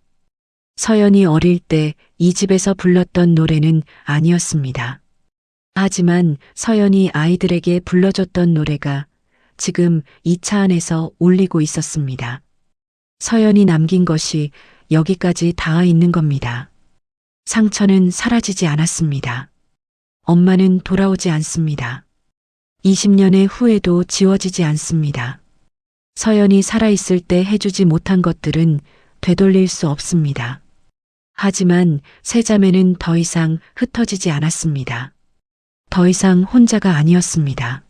B: 서연이 어릴 때 이 집에서 불렀던 노래는 아니었습니다. 하지만 서연이 아이들에게 불러줬던 노래가 지금 이 차 안에서 울리고 있었습니다. 서연이 남긴 것이 여기까지 닿아 있는 겁니다. 상처는 사라지지 않았습니다. 엄마는 돌아오지 않습니다. 20년의 후회도 지워지지 않습니다. 서연이 살아있을 때 해주지 못한 것들은 되돌릴 수 없습니다. 하지만 세 자매는 더 이상 흩어지지 않았습니다. 더 이상 혼자가 아니었습니다.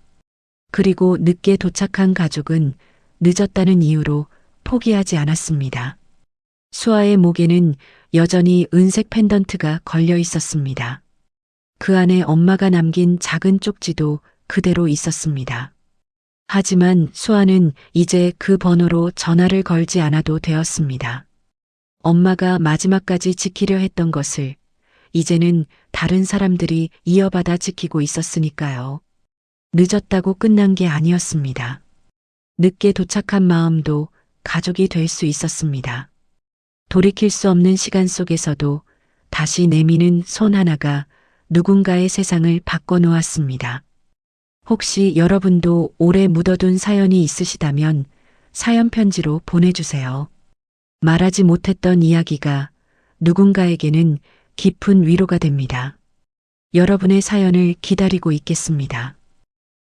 B: 그리고 늦게 도착한 가족은 늦었다는 이유로 포기하지 않았습니다. 수아의 목에는 여전히 은색 펜던트가 걸려 있었습니다. 그 안에 엄마가 남긴 작은 쪽지도 그대로 있었습니다. 하지만 수아는 이제 그 번호로 전화를 걸지 않아도 되었습니다. 엄마가 마지막까지 지키려 했던 것을 이제는 다른 사람들이 이어받아 지키고 있었으니까요. 늦었다고 끝난 게 아니었습니다. 늦게 도착한 마음도 가족이 될 수 있었습니다. 돌이킬 수 없는 시간 속에서도 다시 내미는 손 하나가 누군가의 세상을 바꿔놓았습니다. 혹시 여러분도 오래 묻어둔 사연이 있으시다면 사연 편지로 보내주세요. 말하지 못했던 이야기가 누군가에게는 깊은 위로가 됩니다. 여러분의 사연을 기다리고 있겠습니다.